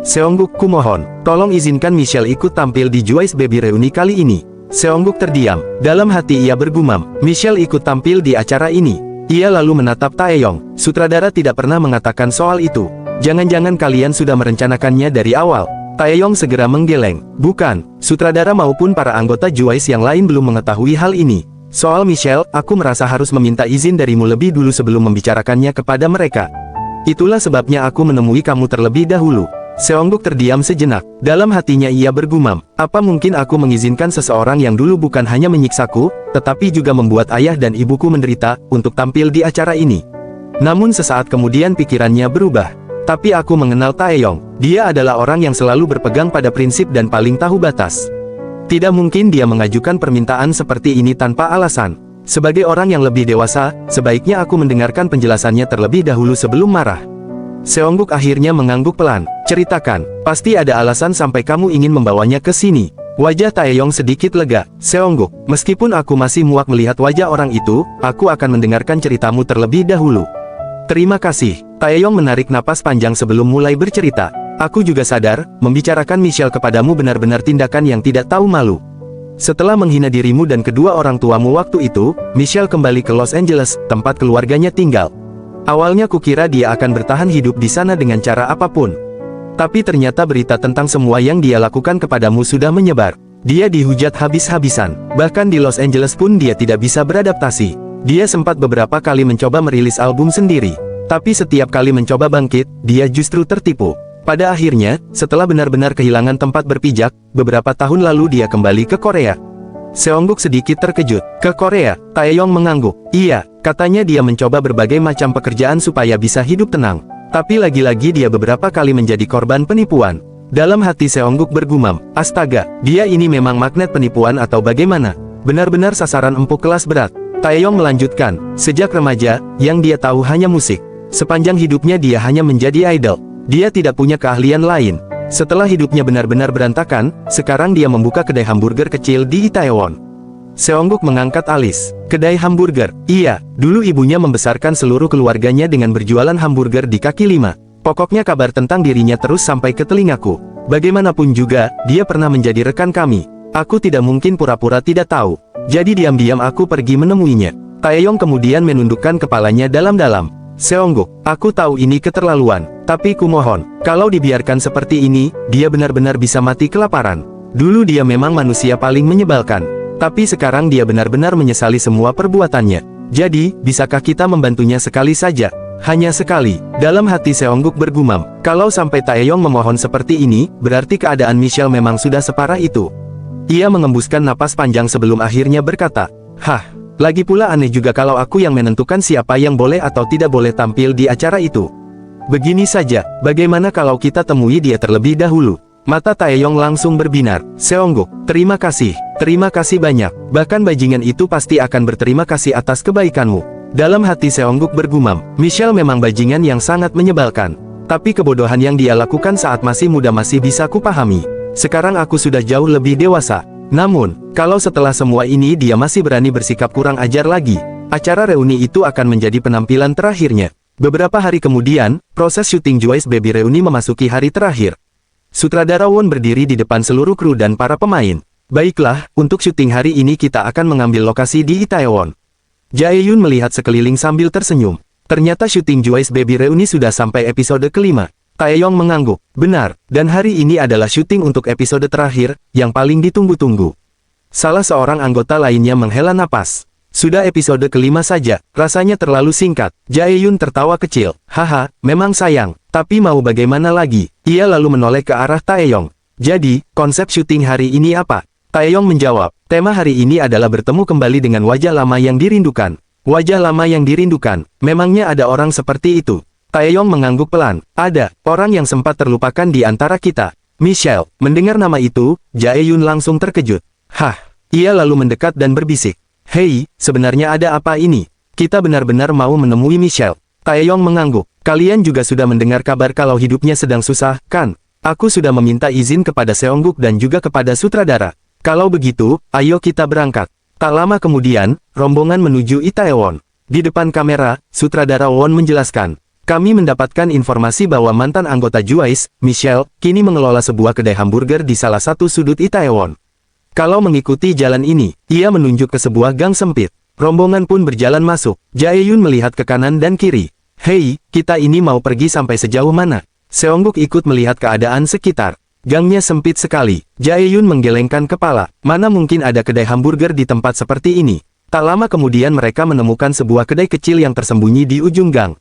Speaker 1: Seongguk, kumohon, tolong izinkan Michelle ikut tampil di Joyce Baby Reuni kali ini. Seongguk terdiam. Dalam hati ia bergumam, Michelle ikut tampil di acara ini. Ia lalu menatap Taeyong. Sutradara tidak pernah mengatakan soal itu. Jangan-jangan kalian sudah merencanakannya dari awal. Taeyong segera menggeleng. Bukan, sutradara maupun para anggota Joyce yang lain belum mengetahui hal ini. Soal Michelle, aku merasa harus meminta izin darimu lebih dulu sebelum membicarakannya kepada mereka. Itulah sebabnya aku menemui kamu terlebih dahulu. Seongguk terdiam sejenak. Dalam hatinya ia bergumam, apa mungkin aku mengizinkan seseorang yang dulu bukan hanya menyiksaku, tetapi juga membuat ayah dan ibuku menderita, untuk tampil di acara ini. Namun sesaat kemudian pikirannya berubah. Tapi aku mengenal Taeyong. Dia adalah orang yang selalu berpegang pada prinsip dan paling tahu batas. Tidak mungkin dia mengajukan permintaan seperti ini tanpa alasan. Sebagai orang yang lebih dewasa, sebaiknya aku mendengarkan penjelasannya terlebih dahulu sebelum marah. Seongguk akhirnya mengangguk pelan. Ceritakan, pasti ada alasan sampai kamu ingin membawanya ke sini. Wajah Taeyong sedikit lega. Seongguk, meskipun aku masih muak melihat wajah orang itu, aku akan mendengarkan ceritamu terlebih dahulu. Terima kasih. Taeyong menarik napas panjang sebelum mulai bercerita. Aku juga sadar, membicarakan Michelle kepadamu benar-benar tindakan yang tidak tahu malu. Setelah menghina dirimu dan kedua orang tuamu waktu itu, Michelle kembali ke Los Angeles, tempat keluarganya tinggal. Awalnya kukira dia akan bertahan hidup di sana dengan cara apapun. Tapi ternyata berita tentang semua yang dia lakukan kepadamu sudah menyebar. Dia dihujat habis-habisan. Bahkan di Los Angeles pun dia tidak bisa beradaptasi. Dia sempat beberapa kali mencoba merilis album sendiri. Tapi setiap kali mencoba bangkit, dia justru tertipu. Pada akhirnya, setelah benar-benar kehilangan tempat berpijak, beberapa tahun lalu dia kembali ke Korea. Seongguk sedikit terkejut. Ke Korea? Taeyong mengangguk. Iya, katanya dia mencoba berbagai macam pekerjaan supaya bisa hidup tenang. Tapi lagi-lagi dia beberapa kali menjadi korban penipuan. Dalam hati Seongguk bergumam, astaga, dia ini memang magnet penipuan atau bagaimana? Benar-benar sasaran empuk kelas berat. Taeyong melanjutkan, sejak remaja, yang dia tahu hanya musik. Sepanjang hidupnya dia hanya menjadi idol. Dia tidak punya keahlian lain. Setelah hidupnya benar-benar berantakan, sekarang dia membuka kedai hamburger kecil di Itaewon. Seongguk mengangkat alis. Kedai hamburger? Iya, dulu ibunya membesarkan seluruh keluarganya dengan berjualan hamburger di kaki lima. Pokoknya kabar tentang dirinya terus sampai ke telingaku. Bagaimanapun juga, dia pernah menjadi rekan kami. Aku tidak mungkin pura-pura tidak tahu. Jadi diam-diam aku pergi menemuinya. Taeyong kemudian menundukkan kepalanya dalam-dalam. Seongguk, aku tahu ini keterlaluan, tapi kumohon, kalau dibiarkan seperti ini, dia benar-benar bisa mati kelaparan. Dulu dia memang manusia paling menyebalkan, tapi sekarang dia benar-benar menyesali semua perbuatannya. Jadi, bisakah kita membantunya sekali saja? Hanya sekali. Dalam hati Seongguk bergumam, kalau sampai Taeyong memohon seperti ini, berarti keadaan Michelle memang sudah separah itu. Ia mengembuskan napas panjang sebelum akhirnya berkata, hah. Lagi pula aneh juga kalau aku yang menentukan siapa yang boleh atau tidak boleh tampil di acara itu. Begini saja, bagaimana kalau kita temui dia terlebih dahulu? Mata Taeyong langsung berbinar. Seongguk, terima kasih banyak. Bahkan bajingan itu pasti akan berterima kasih atas kebaikanmu. Dalam hati Seongguk bergumam, Michelle memang bajingan yang sangat menyebalkan. Tapi kebodohan yang dia lakukan saat masih muda masih bisa kupahami. Sekarang aku sudah jauh lebih dewasa. Namun, kalau setelah semua ini dia masih berani bersikap kurang ajar lagi, acara reuni itu akan menjadi penampilan terakhirnya. Beberapa hari kemudian, proses syuting Joyce Baby Reuni memasuki hari terakhir. Sutradara Won berdiri di depan seluruh kru dan para pemain. Baiklah, untuk syuting hari ini kita akan mengambil lokasi di Itaewon. Jae-yun melihat sekeliling sambil tersenyum. Ternyata syuting Joyce Baby Reuni sudah sampai episode kelima. Taeyong mengangguk. Benar, dan hari ini adalah syuting untuk episode terakhir, yang paling ditunggu-tunggu. Salah seorang anggota lainnya menghela napas. Sudah episode kelima saja, rasanya terlalu singkat. Jae-yun tertawa kecil. Haha, memang sayang, tapi mau bagaimana lagi? Ia lalu menoleh ke arah Taeyong. Jadi, konsep syuting hari ini apa? Taeyong menjawab, tema hari ini adalah bertemu kembali dengan wajah lama yang dirindukan. Wajah lama yang dirindukan, memangnya ada orang seperti itu? Taeyong mengangguk pelan, ada, orang yang sempat terlupakan di antara kita. Michelle, mendengar nama itu, Jae-yun langsung terkejut. Hah, ia lalu mendekat dan berbisik. Hei, sebenarnya ada apa ini? Kita benar-benar mau menemui Michelle. Taeyong mengangguk, kalian juga sudah mendengar kabar kalau hidupnya sedang susah, kan? Aku sudah meminta izin kepada Seongguk dan juga kepada sutradara. Kalau begitu, ayo kita berangkat. Tak lama kemudian, rombongan menuju Itaewon. Di depan kamera, sutradara Won menjelaskan. Kami mendapatkan informasi bahwa mantan anggota Joyce, Michelle, kini mengelola sebuah kedai hamburger di salah satu sudut Itaewon. Kalau mengikuti jalan ini, ia menunjuk ke sebuah gang sempit. Rombongan pun berjalan masuk. Jae-yun melihat ke kanan dan kiri. Hei, kita ini mau pergi sampai sejauh mana? Seongguk ikut melihat keadaan sekitar. Gangnya sempit sekali. Jae-yun menggelengkan kepala. Mana mungkin ada kedai hamburger di tempat seperti ini? Tak lama kemudian mereka menemukan sebuah kedai kecil yang tersembunyi di ujung gang.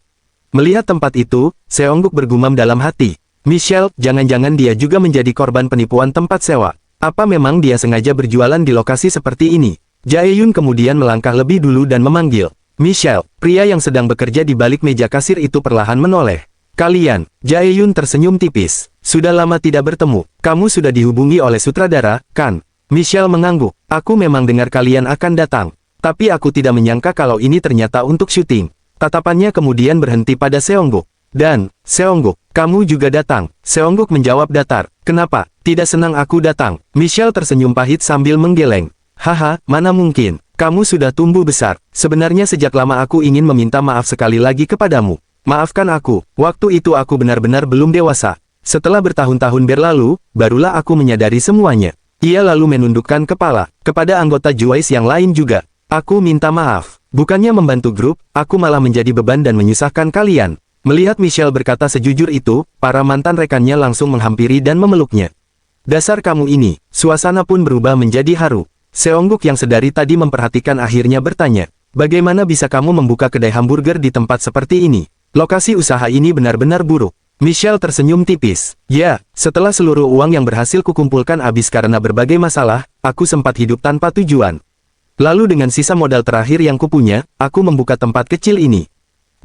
Speaker 1: Melihat tempat itu, Seongguk bergumam dalam hati. Michelle, jangan-jangan dia juga menjadi korban penipuan tempat sewa. Apa memang dia sengaja berjualan di lokasi seperti ini? Jae-yun kemudian melangkah lebih dulu dan memanggil. Michelle, pria yang sedang bekerja di balik meja kasir itu perlahan menoleh. Kalian, Jae-yun tersenyum tipis. Sudah lama tidak bertemu. Kamu sudah dihubungi oleh sutradara, kan? Michelle mengangguk. Aku memang dengar kalian akan datang. Tapi aku tidak menyangka kalau ini ternyata untuk syuting. Tatapannya kemudian berhenti pada Seongguk. Dan, Seongguk, kamu juga datang. Seongguk menjawab datar. Kenapa? Tidak senang aku datang. Michelle tersenyum pahit sambil menggeleng. Haha, mana mungkin. Kamu sudah tumbuh besar. Sebenarnya sejak lama aku ingin meminta maaf sekali lagi kepadamu. Maafkan aku, waktu itu aku benar-benar belum dewasa. Setelah bertahun-tahun berlalu, barulah aku menyadari semuanya. Ia lalu menundukkan kepala, kepada anggota Joyce yang lain juga. Aku minta maaf. Bukannya membantu grup, aku malah menjadi beban dan menyusahkan kalian. Melihat Michelle berkata sejujur itu, para mantan rekannya langsung menghampiri dan memeluknya. Dasar kamu ini, suasana pun berubah menjadi haru. Seongguk yang sedari tadi memperhatikan akhirnya bertanya, bagaimana bisa kamu membuka kedai hamburger di tempat seperti ini? Lokasi usaha ini benar-benar buruk. Michelle tersenyum tipis. Ya, setelah seluruh uang yang berhasil kukumpulkan habis karena berbagai masalah, aku sempat hidup tanpa tujuan. Lalu dengan sisa modal terakhir yang kupunya, aku membuka tempat kecil ini.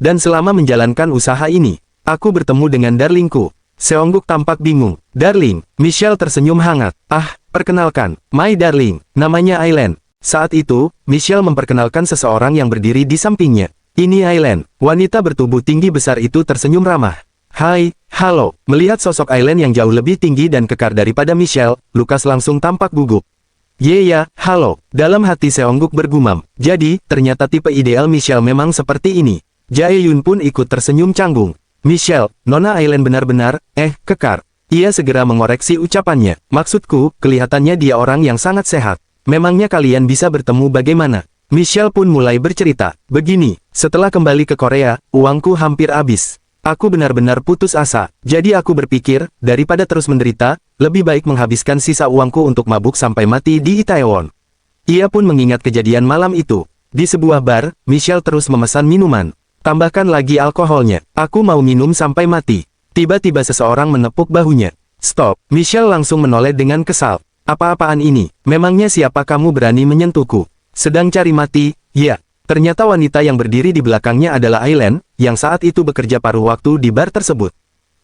Speaker 1: Dan selama menjalankan usaha ini, aku bertemu dengan darlingku. Seongguk tampak bingung. Darling, Michelle tersenyum hangat. Ah, perkenalkan, my darling, namanya Aileen. Saat itu, Michelle memperkenalkan seseorang yang berdiri di sampingnya. Ini Aileen, wanita bertubuh tinggi besar itu tersenyum ramah. Hai, halo. Melihat sosok Aileen yang jauh lebih tinggi dan kekar daripada Michelle, Lucas langsung tampak gugup. Ya, halo. Dalam hati Seongguk bergumam. Jadi, ternyata tipe ideal Michelle memang seperti ini. Jae-yun pun ikut tersenyum canggung. Michelle, Nona Aileen benar-benar, kekar. Ia segera mengoreksi ucapannya. Maksudku, kelihatannya dia orang yang sangat sehat. Memangnya kalian bisa bertemu bagaimana? Michelle pun mulai bercerita. Begini, setelah kembali ke Korea, uangku hampir habis. Aku benar-benar putus asa. Jadi aku berpikir, daripada terus menderita, lebih baik menghabiskan sisa uangku untuk mabuk sampai mati di Itaewon. Ia pun mengingat kejadian malam itu. Di sebuah bar, Michelle terus memesan minuman. Tambahkan lagi alkoholnya. Aku mau minum sampai mati. Tiba-tiba seseorang menepuk bahunya. Stop. Michelle langsung menoleh dengan kesal. Apa-apaan ini? Memangnya siapa kamu berani menyentuhku? Sedang cari mati? Ya. Ternyata wanita yang berdiri di belakangnya adalah Aileen, yang saat itu bekerja paruh waktu di bar tersebut.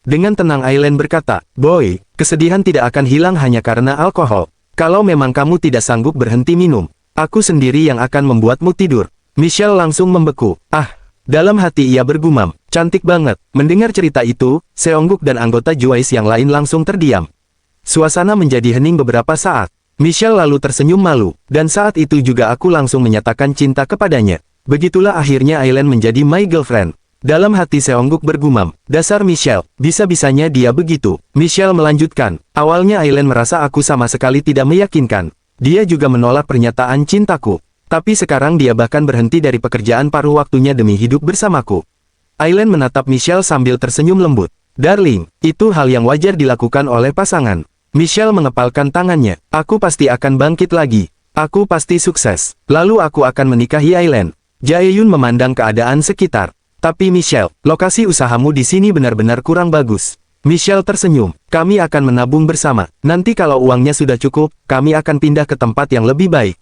Speaker 1: Dengan tenang Aileen berkata, Boy, kesedihan tidak akan hilang hanya karena alkohol. Kalau memang kamu tidak sanggup berhenti minum, aku sendiri yang akan membuatmu tidur. Michelle langsung membeku. Ah, dalam hati ia bergumam, cantik banget. Mendengar cerita itu, Seongguk dan anggota Joyce yang lain langsung terdiam. Suasana menjadi hening beberapa saat. Michelle lalu tersenyum malu, dan saat itu juga aku langsung menyatakan cinta kepadanya. Begitulah akhirnya Aileen menjadi my girlfriend. Dalam hati Seongguk bergumam, dasar Michelle, bisa-bisanya dia begitu. Michelle melanjutkan, awalnya Aileen merasa aku sama sekali tidak meyakinkan. Dia juga menolak pernyataan cintaku. Tapi sekarang dia bahkan berhenti dari pekerjaan paruh waktunya demi hidup bersamaku. Aileen menatap Michelle sambil tersenyum lembut. Darling, itu hal yang wajar dilakukan oleh pasangan. Michelle mengepalkan tangannya. Aku pasti akan bangkit lagi. Aku pasti sukses. Lalu aku akan menikahi Aileen. Jae-yun memandang keadaan sekitar. Tapi Michelle, lokasi usahamu di sini benar-benar kurang bagus. Michelle tersenyum. Kami akan menabung bersama. Nanti kalau uangnya sudah cukup, kami akan pindah ke tempat yang lebih baik.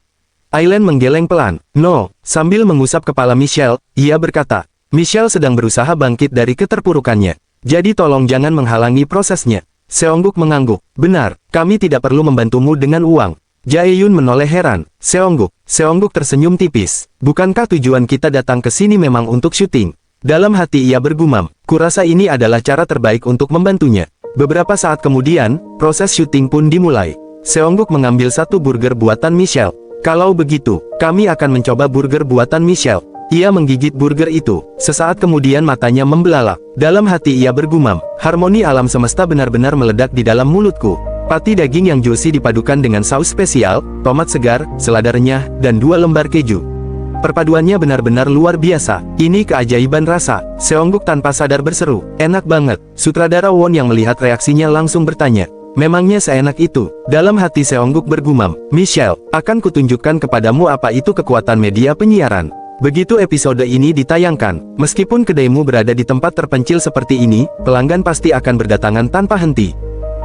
Speaker 1: Aileen menggeleng pelan. No, sambil mengusap kepala Michelle, ia berkata, Michelle sedang berusaha bangkit dari keterpurukannya. Jadi tolong jangan menghalangi prosesnya. Seongguk mengangguk. Benar, kami tidak perlu membantumu dengan uang. Jae-yun menoleh heran. Seongguk tersenyum tipis. Bukankah tujuan kita datang ke sini memang untuk syuting? Dalam hati ia bergumam, kurasa ini adalah cara terbaik untuk membantunya. Beberapa saat kemudian, proses syuting pun dimulai. Seongguk mengambil satu burger buatan Michelle. Kalau begitu, kami akan mencoba burger buatan Michelle. Ia menggigit burger itu. Sesaat kemudian matanya membelalak. Dalam hati ia bergumam, harmoni alam semesta benar-benar meledak di dalam mulutku. Pati daging yang juicy dipadukan dengan saus spesial, tomat segar, selada renyah, dan 2 lembar keju. Perpaduannya benar-benar luar biasa. Ini keajaiban rasa. Seongguk tanpa sadar berseru, enak banget. Sutradara Won yang melihat reaksinya langsung bertanya, memangnya seenak itu? Dalam hati Seongguk bergumam, Michelle, akan kutunjukkan kepadamu apa itu kekuatan media penyiaran. Begitu episode ini ditayangkan, meskipun kedaimu berada di tempat terpencil seperti ini, pelanggan pasti akan berdatangan tanpa henti.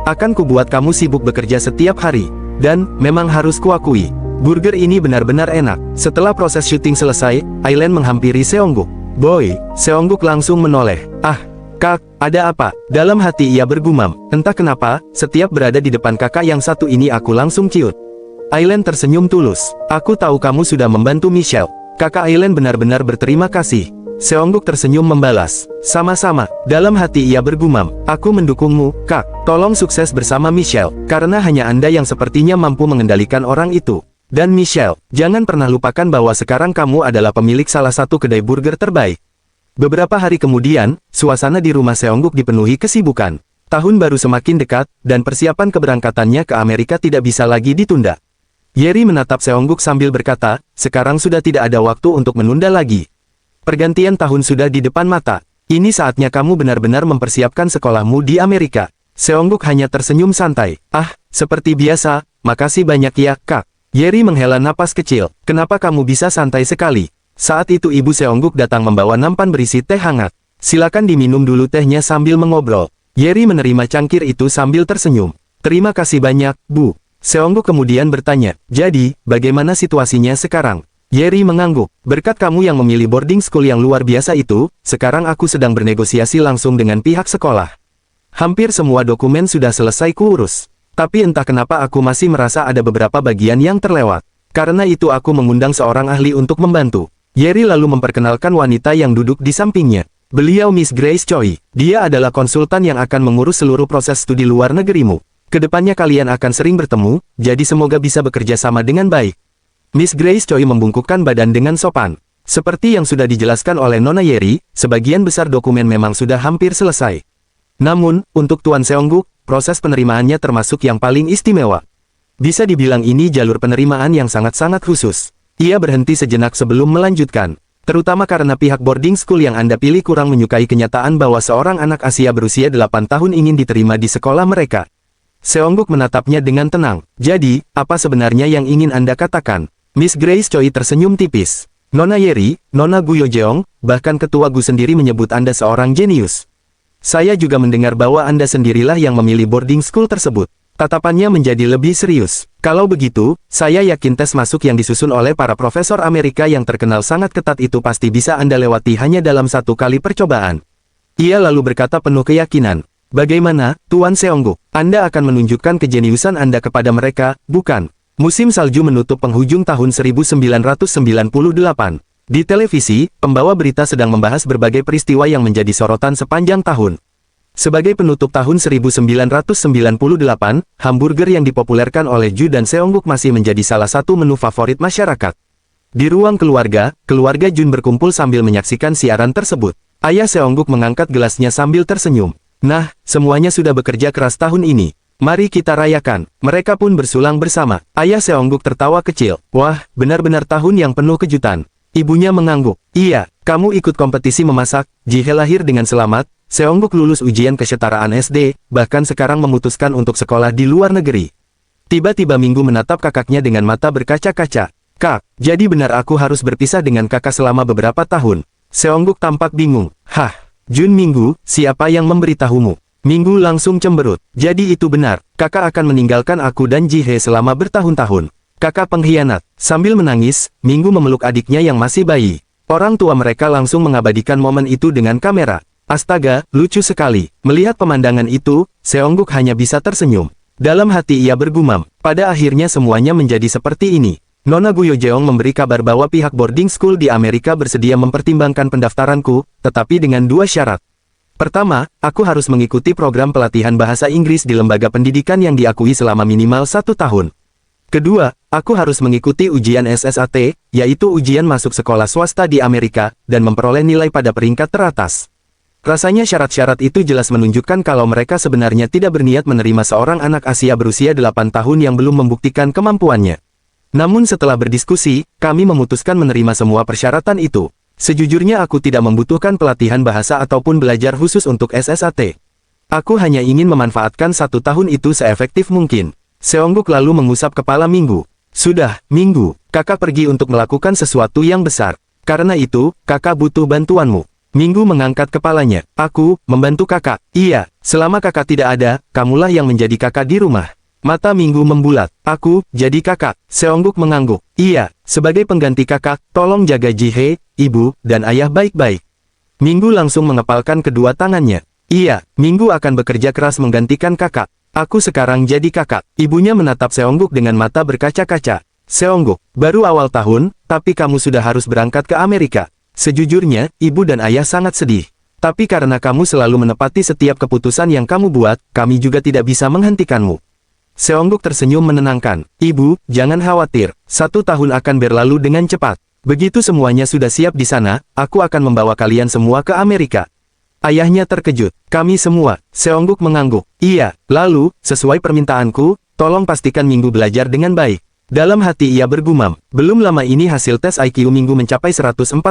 Speaker 1: Akan kubuat kamu sibuk bekerja setiap hari. Dan, memang harus kuakui, burger ini benar-benar enak. Setelah proses syuting selesai, Aileen menghampiri Seongguk. Boy, Seongguk langsung menoleh. Ah, Kak, ada apa? Dalam hati ia bergumam, entah kenapa, setiap berada di depan kakak yang satu ini aku langsung ciut. Aileen tersenyum tulus. Aku tahu kamu sudah membantu Michelle. Kakak Aileen benar-benar berterima kasih. Seongguk tersenyum membalas. Sama-sama. Dalam hati ia bergumam, aku mendukungmu, Kak. Tolong sukses bersama Michelle, karena hanya Anda yang sepertinya mampu mengendalikan orang itu. Dan Michelle, jangan pernah lupakan bahwa sekarang kamu adalah pemilik salah satu kedai burger terbaik. Beberapa hari kemudian, suasana di rumah Seongguk dipenuhi kesibukan. Tahun baru semakin dekat, dan persiapan keberangkatannya ke Amerika tidak bisa lagi ditunda. Yeri menatap Seongguk sambil berkata, sekarang sudah tidak ada waktu untuk menunda lagi. Pergantian tahun sudah di depan mata. Ini saatnya kamu benar-benar mempersiapkan sekolahmu di Amerika. Seongguk hanya tersenyum santai. Ah, seperti biasa, makasih banyak ya, Kak. Yeri menghela napas kecil. Kenapa kamu bisa santai sekali? Saat itu ibu Seongguk datang membawa nampan berisi teh hangat. Silakan diminum dulu tehnya sambil mengobrol. Yeri menerima cangkir itu sambil tersenyum. Terima kasih banyak, Bu. Seongguk kemudian bertanya, jadi, bagaimana situasinya sekarang? Yeri mengangguk. Berkat kamu yang memilih boarding school yang luar biasa itu, sekarang aku sedang bernegosiasi langsung dengan pihak sekolah. Hampir semua dokumen sudah selesai kuurus. Tapi entah kenapa aku masih merasa ada beberapa bagian yang terlewat. Karena itu aku mengundang seorang ahli untuk membantu. Yeri lalu memperkenalkan wanita yang duduk di sampingnya. Beliau Miss Grace Choi. Dia adalah konsultan yang akan mengurus seluruh proses studi luar negerimu. Kedepannya kalian akan sering bertemu, jadi semoga bisa bekerja sama dengan baik. Miss Grace Choi membungkukkan badan dengan sopan. Seperti yang sudah dijelaskan oleh Nona Yeri, sebagian besar dokumen memang sudah hampir selesai. Namun, untuk Tuan Seongguk, proses penerimaannya termasuk yang paling istimewa. Bisa dibilang ini jalur penerimaan yang sangat-sangat khusus. Ia berhenti sejenak sebelum melanjutkan. Terutama karena pihak boarding school yang Anda pilih kurang menyukai kenyataan bahwa seorang anak Asia berusia 8 tahun ingin diterima di sekolah mereka. Seongguk menatapnya dengan tenang. Jadi, apa sebenarnya yang ingin Anda katakan? Miss Grace Choi tersenyum tipis. Nona Yeri, Nona Gu Yojeong, bahkan ketua Gu sendiri menyebut Anda seorang jenius. Saya juga mendengar bahwa Anda sendirilah yang memilih boarding school tersebut. Tatapannya menjadi lebih serius. Kalau begitu, saya yakin tes masuk yang disusun oleh para profesor Amerika yang terkenal sangat ketat itu pasti bisa Anda lewati hanya dalam 1 kali percobaan. Ia lalu berkata penuh keyakinan. Bagaimana, Tuan Seongguk? Anda akan menunjukkan kejeniusan Anda kepada mereka, bukan? Musim salju menutup penghujung tahun 1998. Di televisi, pembawa berita sedang membahas berbagai peristiwa yang menjadi sorotan sepanjang tahun. Sebagai penutup tahun 1998, hamburger yang dipopulerkan oleh Ju dan Seongguk masih menjadi salah satu menu favorit masyarakat. Di ruang keluarga, keluarga Jun berkumpul sambil menyaksikan siaran tersebut. Ayah Seongguk mengangkat gelasnya sambil tersenyum. Nah, semuanya sudah bekerja keras tahun ini. Mari kita rayakan. Mereka pun bersulang bersama. Ayah Seongguk tertawa kecil. Wah, benar-benar tahun yang penuh kejutan. Ibunya mengangguk. Iya, kamu ikut kompetisi memasak. Jihe lahir dengan selamat. Seongguk lulus ujian kesetaraan SD, bahkan sekarang memutuskan untuk sekolah di luar negeri. Tiba-tiba Minggu menatap kakaknya dengan mata berkaca-kaca. Kak, jadi benar aku harus berpisah dengan kakak selama beberapa tahun. Seongguk tampak bingung. Hah, Jun Minggu, siapa yang memberitahumu? Minggu langsung cemberut. Jadi itu benar, kakak akan meninggalkan aku dan Jihe selama bertahun-tahun. Kakak pengkhianat. Sambil menangis, Minggu memeluk adiknya yang masih bayi. Orang tua mereka langsung mengabadikan momen itu dengan kamera. Astaga, lucu sekali. Melihat pemandangan itu, Seongguk hanya bisa tersenyum. Dalam hati ia bergumam, pada akhirnya semuanya menjadi seperti ini. Nona Guyo Jeong memberi kabar bahwa pihak boarding school di Amerika bersedia mempertimbangkan pendaftaranku, tetapi dengan dua syarat. Pertama, aku harus mengikuti program pelatihan bahasa Inggris di lembaga pendidikan yang diakui selama minimal 1 tahun. Kedua, aku harus mengikuti ujian SSAT, yaitu ujian masuk sekolah swasta di Amerika, dan memperoleh nilai pada peringkat teratas. Rasanya syarat-syarat itu jelas menunjukkan kalau mereka sebenarnya tidak berniat menerima seorang anak Asia berusia 8 tahun yang belum membuktikan kemampuannya. Namun setelah berdiskusi, kami memutuskan menerima semua persyaratan itu. Sejujurnya aku tidak membutuhkan pelatihan bahasa ataupun belajar khusus untuk SSAT. Aku hanya ingin memanfaatkan 1 tahun itu seefektif mungkin. Seongguk lalu mengusap kepala Minggu. Sudah, Minggu, kakak pergi untuk melakukan sesuatu yang besar. Karena itu, kakak butuh bantuanmu. Minggu mengangkat kepalanya. Aku, membantu kakak. Iya, selama kakak tidak ada, kamulah yang menjadi kakak di rumah. Mata Minggu membulat. Aku, jadi kakak. Seongguk mengangguk. Iya, sebagai pengganti kakak, tolong jaga Jihe, ibu, dan ayah baik-baik. Minggu langsung mengepalkan kedua tangannya. Iya, Minggu akan bekerja keras menggantikan kakak. Aku sekarang jadi kakak. Ibunya menatap Seongguk dengan mata berkaca-kaca. Seongguk, baru awal tahun, tapi kamu sudah harus berangkat ke Amerika. Sejujurnya, ibu dan ayah sangat sedih. Tapi karena kamu selalu menepati setiap keputusan yang kamu buat, kami juga tidak bisa menghentikanmu. Seongguk tersenyum menenangkan. Ibu, jangan khawatir. 1 tahun akan berlalu dengan cepat. Begitu semuanya sudah siap di sana, aku akan membawa kalian semua ke Amerika. Ayahnya terkejut. Kami semua. Seongguk mengangguk. Iya, lalu, sesuai permintaanku, tolong pastikan Minggu belajar dengan baik. Dalam hati ia bergumam, belum lama ini hasil tes IQ Minggu mencapai 140.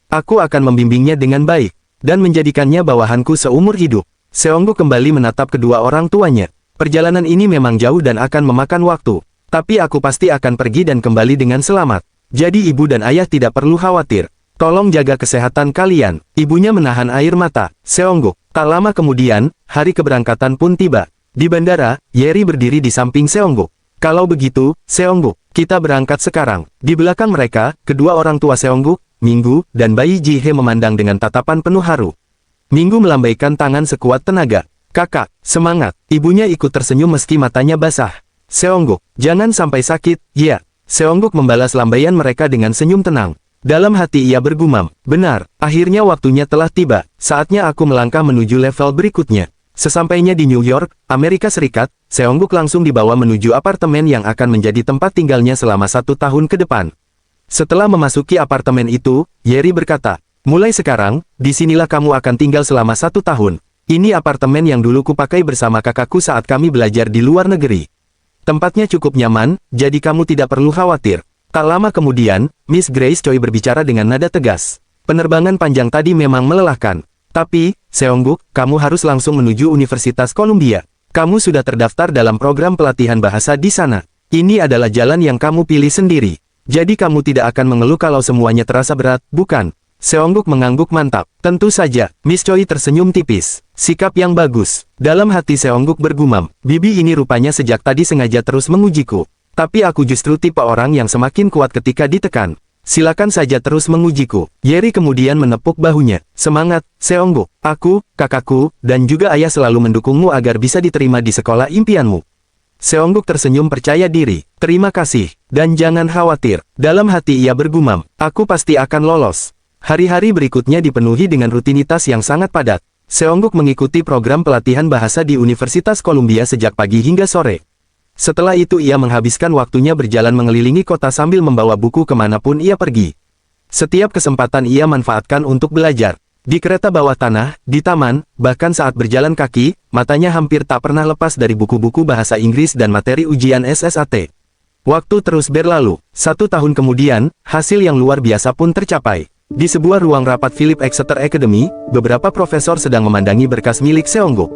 Speaker 1: Aku akan membimbingnya dengan baik, dan menjadikannya bawahanku seumur hidup. Seongguk kembali menatap kedua orang tuanya. Perjalanan ini memang jauh dan akan memakan waktu, tapi aku pasti akan pergi dan kembali dengan selamat. Jadi ibu dan ayah tidak perlu khawatir. Tolong jaga kesehatan kalian. Ibunya menahan air mata. Seongguk. Tak lama kemudian, hari keberangkatan pun tiba. Di bandara, Yeri berdiri di samping Seongguk. Kalau begitu, Seongguk, kita berangkat sekarang. Di belakang mereka, kedua orang tua Seongguk, Minggu, dan bayi Jihe memandang dengan tatapan penuh haru. Minggu melambaikan tangan sekuat tenaga. Kakak, semangat. Ibunya ikut tersenyum meski matanya basah. Seongguk, jangan sampai sakit, ya. Seongguk membalas lambaian mereka dengan senyum tenang. Dalam hati ia bergumam, benar, akhirnya waktunya telah tiba. Saatnya aku melangkah menuju level berikutnya. Sesampainya di New York, Amerika Serikat, Seongguk langsung dibawa menuju apartemen yang akan menjadi tempat tinggalnya selama 1 tahun ke depan. Setelah memasuki apartemen itu, Yeri berkata, mulai sekarang, disinilah kamu akan tinggal selama 1 tahun. Ini apartemen yang dulu kupakai bersama kakakku saat kami belajar di luar negeri. Tempatnya cukup nyaman, jadi kamu tidak perlu khawatir. Tak lama kemudian, Miss Grace Choi berbicara dengan nada tegas. Penerbangan panjang tadi memang melelahkan. Tapi, Seongguk, kamu harus langsung menuju Universitas Columbia. Kamu sudah terdaftar dalam program pelatihan bahasa di sana. Ini adalah jalan yang kamu pilih sendiri. Jadi kamu tidak akan mengeluh kalau semuanya terasa berat, bukan? Seongguk mengangguk mantap. Tentu saja, Miss Choi tersenyum tipis. Sikap yang bagus. Dalam hati Seongguk bergumam, bibi ini rupanya sejak tadi sengaja terus mengujiku. Tapi aku justru tipe orang yang semakin kuat ketika ditekan. Silakan saja terus mengujiku. Yeri kemudian menepuk bahunya. Semangat, Seongguk. Aku, kakakku, dan juga ayah selalu mendukungmu agar bisa diterima di sekolah impianmu. Seongguk tersenyum percaya diri. Terima kasih. Dan jangan khawatir, dalam hati ia bergumam, aku pasti akan lolos. Hari-hari berikutnya dipenuhi dengan rutinitas yang sangat padat. Seongguk mengikuti program pelatihan bahasa di Universitas Columbia sejak pagi hingga sore. Setelah itu ia menghabiskan waktunya berjalan mengelilingi kota sambil membawa buku kemanapun ia pergi. Setiap kesempatan ia manfaatkan untuk belajar. Di kereta bawah tanah, di taman, bahkan saat berjalan kaki, matanya hampir tak pernah lepas dari buku-buku bahasa Inggris dan materi ujian SSAT. Waktu terus berlalu. 1 tahun kemudian, hasil yang luar biasa pun tercapai. Di sebuah ruang rapat Philip Exeter Academy, beberapa profesor sedang memandangi berkas milik Seongguk.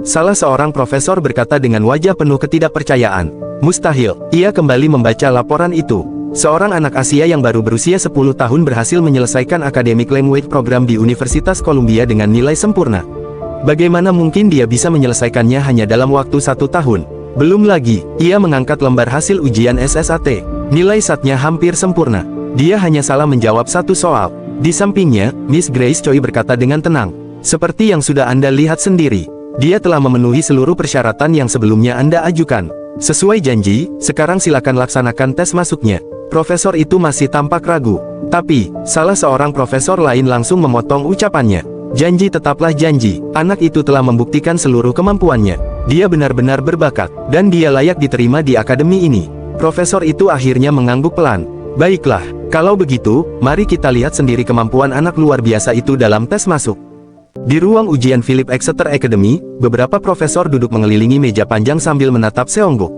Speaker 1: Salah seorang profesor berkata dengan wajah penuh ketidakpercayaan, "Mustahil." Ia kembali membaca laporan itu. Seorang anak Asia yang baru berusia 10 tahun berhasil menyelesaikan Academic Language Program di Universitas Columbia dengan nilai sempurna. Bagaimana mungkin dia bisa menyelesaikannya hanya dalam waktu 1 tahun? Belum lagi, ia mengangkat lembar hasil ujian SSAT. Nilai SAT-nya hampir sempurna. Dia hanya salah menjawab 1 soal. Di sampingnya, Miss Grace Choi berkata dengan tenang, "Seperti yang sudah Anda lihat sendiri, dia telah memenuhi seluruh persyaratan yang sebelumnya Anda ajukan. Sesuai janji, sekarang silakan laksanakan tes masuknya." Profesor itu masih tampak ragu. Tapi, salah seorang profesor lain langsung memotong ucapannya. "Janji tetaplah janji, anak itu telah membuktikan seluruh kemampuannya. Dia benar-benar berbakat, dan dia layak diterima di akademi ini." Profesor itu akhirnya mengangguk pelan. "Baiklah, kalau begitu, mari kita lihat sendiri kemampuan anak luar biasa itu dalam tes masuk." Di ruang ujian Philip Exeter Academy, beberapa profesor duduk mengelilingi meja panjang sambil menatap Seongguk.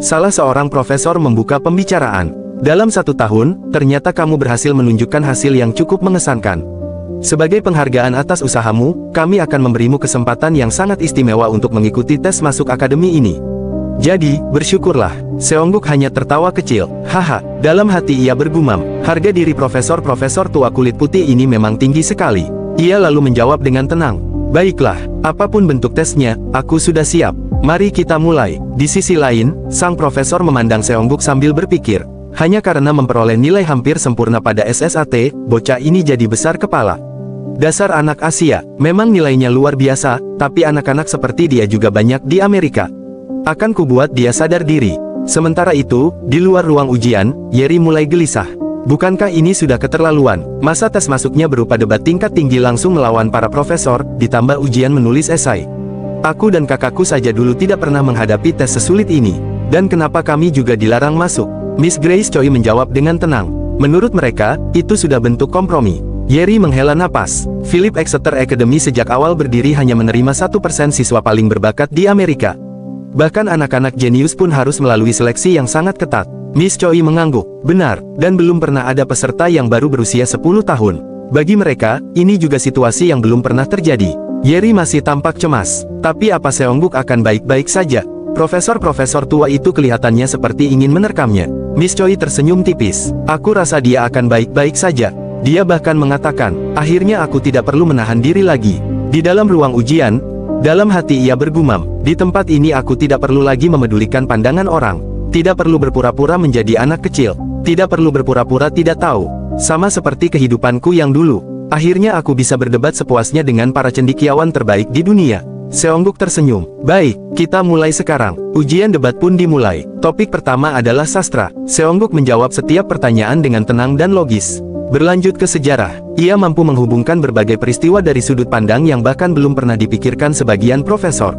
Speaker 1: Salah seorang profesor membuka pembicaraan. "Dalam 1 tahun, ternyata kamu berhasil menunjukkan hasil yang cukup mengesankan. Sebagai penghargaan atas usahamu, kami akan memberimu kesempatan yang sangat istimewa untuk mengikuti tes masuk akademi ini. Jadi, bersyukurlah." Seongguk hanya tertawa kecil. "Haha." Dalam hati ia bergumam, harga diri profesor-profesor tua kulit putih ini memang tinggi sekali. Ia lalu menjawab dengan tenang, "Baiklah, apapun bentuk tesnya, aku sudah siap. Mari kita mulai." Di sisi lain, sang profesor memandang Seongguk sambil berpikir, hanya karena memperoleh nilai hampir sempurna pada SSAT, bocah ini jadi besar kepala. Dasar anak Asia, memang nilainya luar biasa, tapi anak-anak seperti dia juga banyak di Amerika. Akan kubuat dia sadar diri. Sementara itu, di luar ruang ujian, Yeri mulai gelisah. Bukankah ini sudah keterlaluan? Masa tes masuknya berupa debat tingkat tinggi langsung melawan para profesor, ditambah ujian menulis esai. Aku dan kakakku saja dulu tidak pernah menghadapi tes sesulit ini. Dan kenapa kami juga dilarang masuk? Miss Grace Choi menjawab dengan tenang. Menurut mereka, itu sudah bentuk kompromi. Yeri menghela napas. Philip Exeter Academy sejak awal berdiri hanya menerima 1% siswa paling berbakat di Amerika. Bahkan anak-anak jenius pun harus melalui seleksi yang sangat ketat. Miss Choi mengangguk. Benar, dan belum pernah ada peserta yang baru berusia 10 tahun. Bagi mereka, ini juga situasi yang belum pernah terjadi. Yeri masih tampak cemas. Tapi apa Seongguk akan baik-baik saja? Profesor-profesor tua itu kelihatannya seperti ingin menerkamnya. Miss Choi tersenyum tipis. "Aku rasa dia akan baik-baik saja." Dia bahkan mengatakan, "Akhirnya aku tidak perlu menahan diri lagi." Di dalam ruang ujian, dalam hati ia bergumam, "Di tempat ini aku tidak perlu lagi memedulikan pandangan orang. Tidak perlu berpura-pura menjadi anak kecil. Tidak perlu berpura-pura tidak tahu. Sama seperti kehidupanku yang dulu. Akhirnya aku bisa berdebat sepuasnya dengan para cendekiawan terbaik di dunia." Seongguk tersenyum. "Baik, kita mulai sekarang." Ujian debat pun dimulai. Topik pertama adalah sastra. Seongguk menjawab setiap pertanyaan dengan tenang dan logis. Berlanjut ke sejarah, ia mampu menghubungkan berbagai peristiwa dari sudut pandang yang bahkan belum pernah dipikirkan sebagian profesor.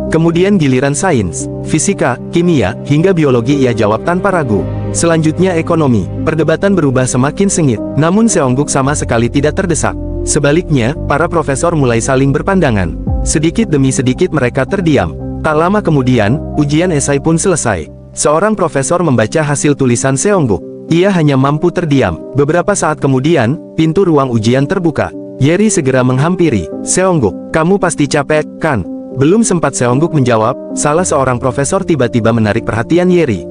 Speaker 1: Kemudian giliran sains, fisika, kimia, hingga biologi ia jawab tanpa ragu. Selanjutnya ekonomi. Perdebatan berubah semakin sengit, namun Seongguk sama sekali tidak terdesak. Sebaliknya, para profesor mulai saling berpandangan. Sedikit demi sedikit mereka terdiam. Tak lama kemudian, ujian esai pun selesai. Seorang profesor membaca hasil tulisan Seongguk. Ia hanya mampu terdiam. Beberapa saat kemudian, pintu ruang ujian terbuka. Yeri segera menghampiri. "Seongguk, kamu pasti capek, kan?" Belum sempat Seongguk menjawab, salah seorang profesor tiba-tiba menarik perhatian Yeri.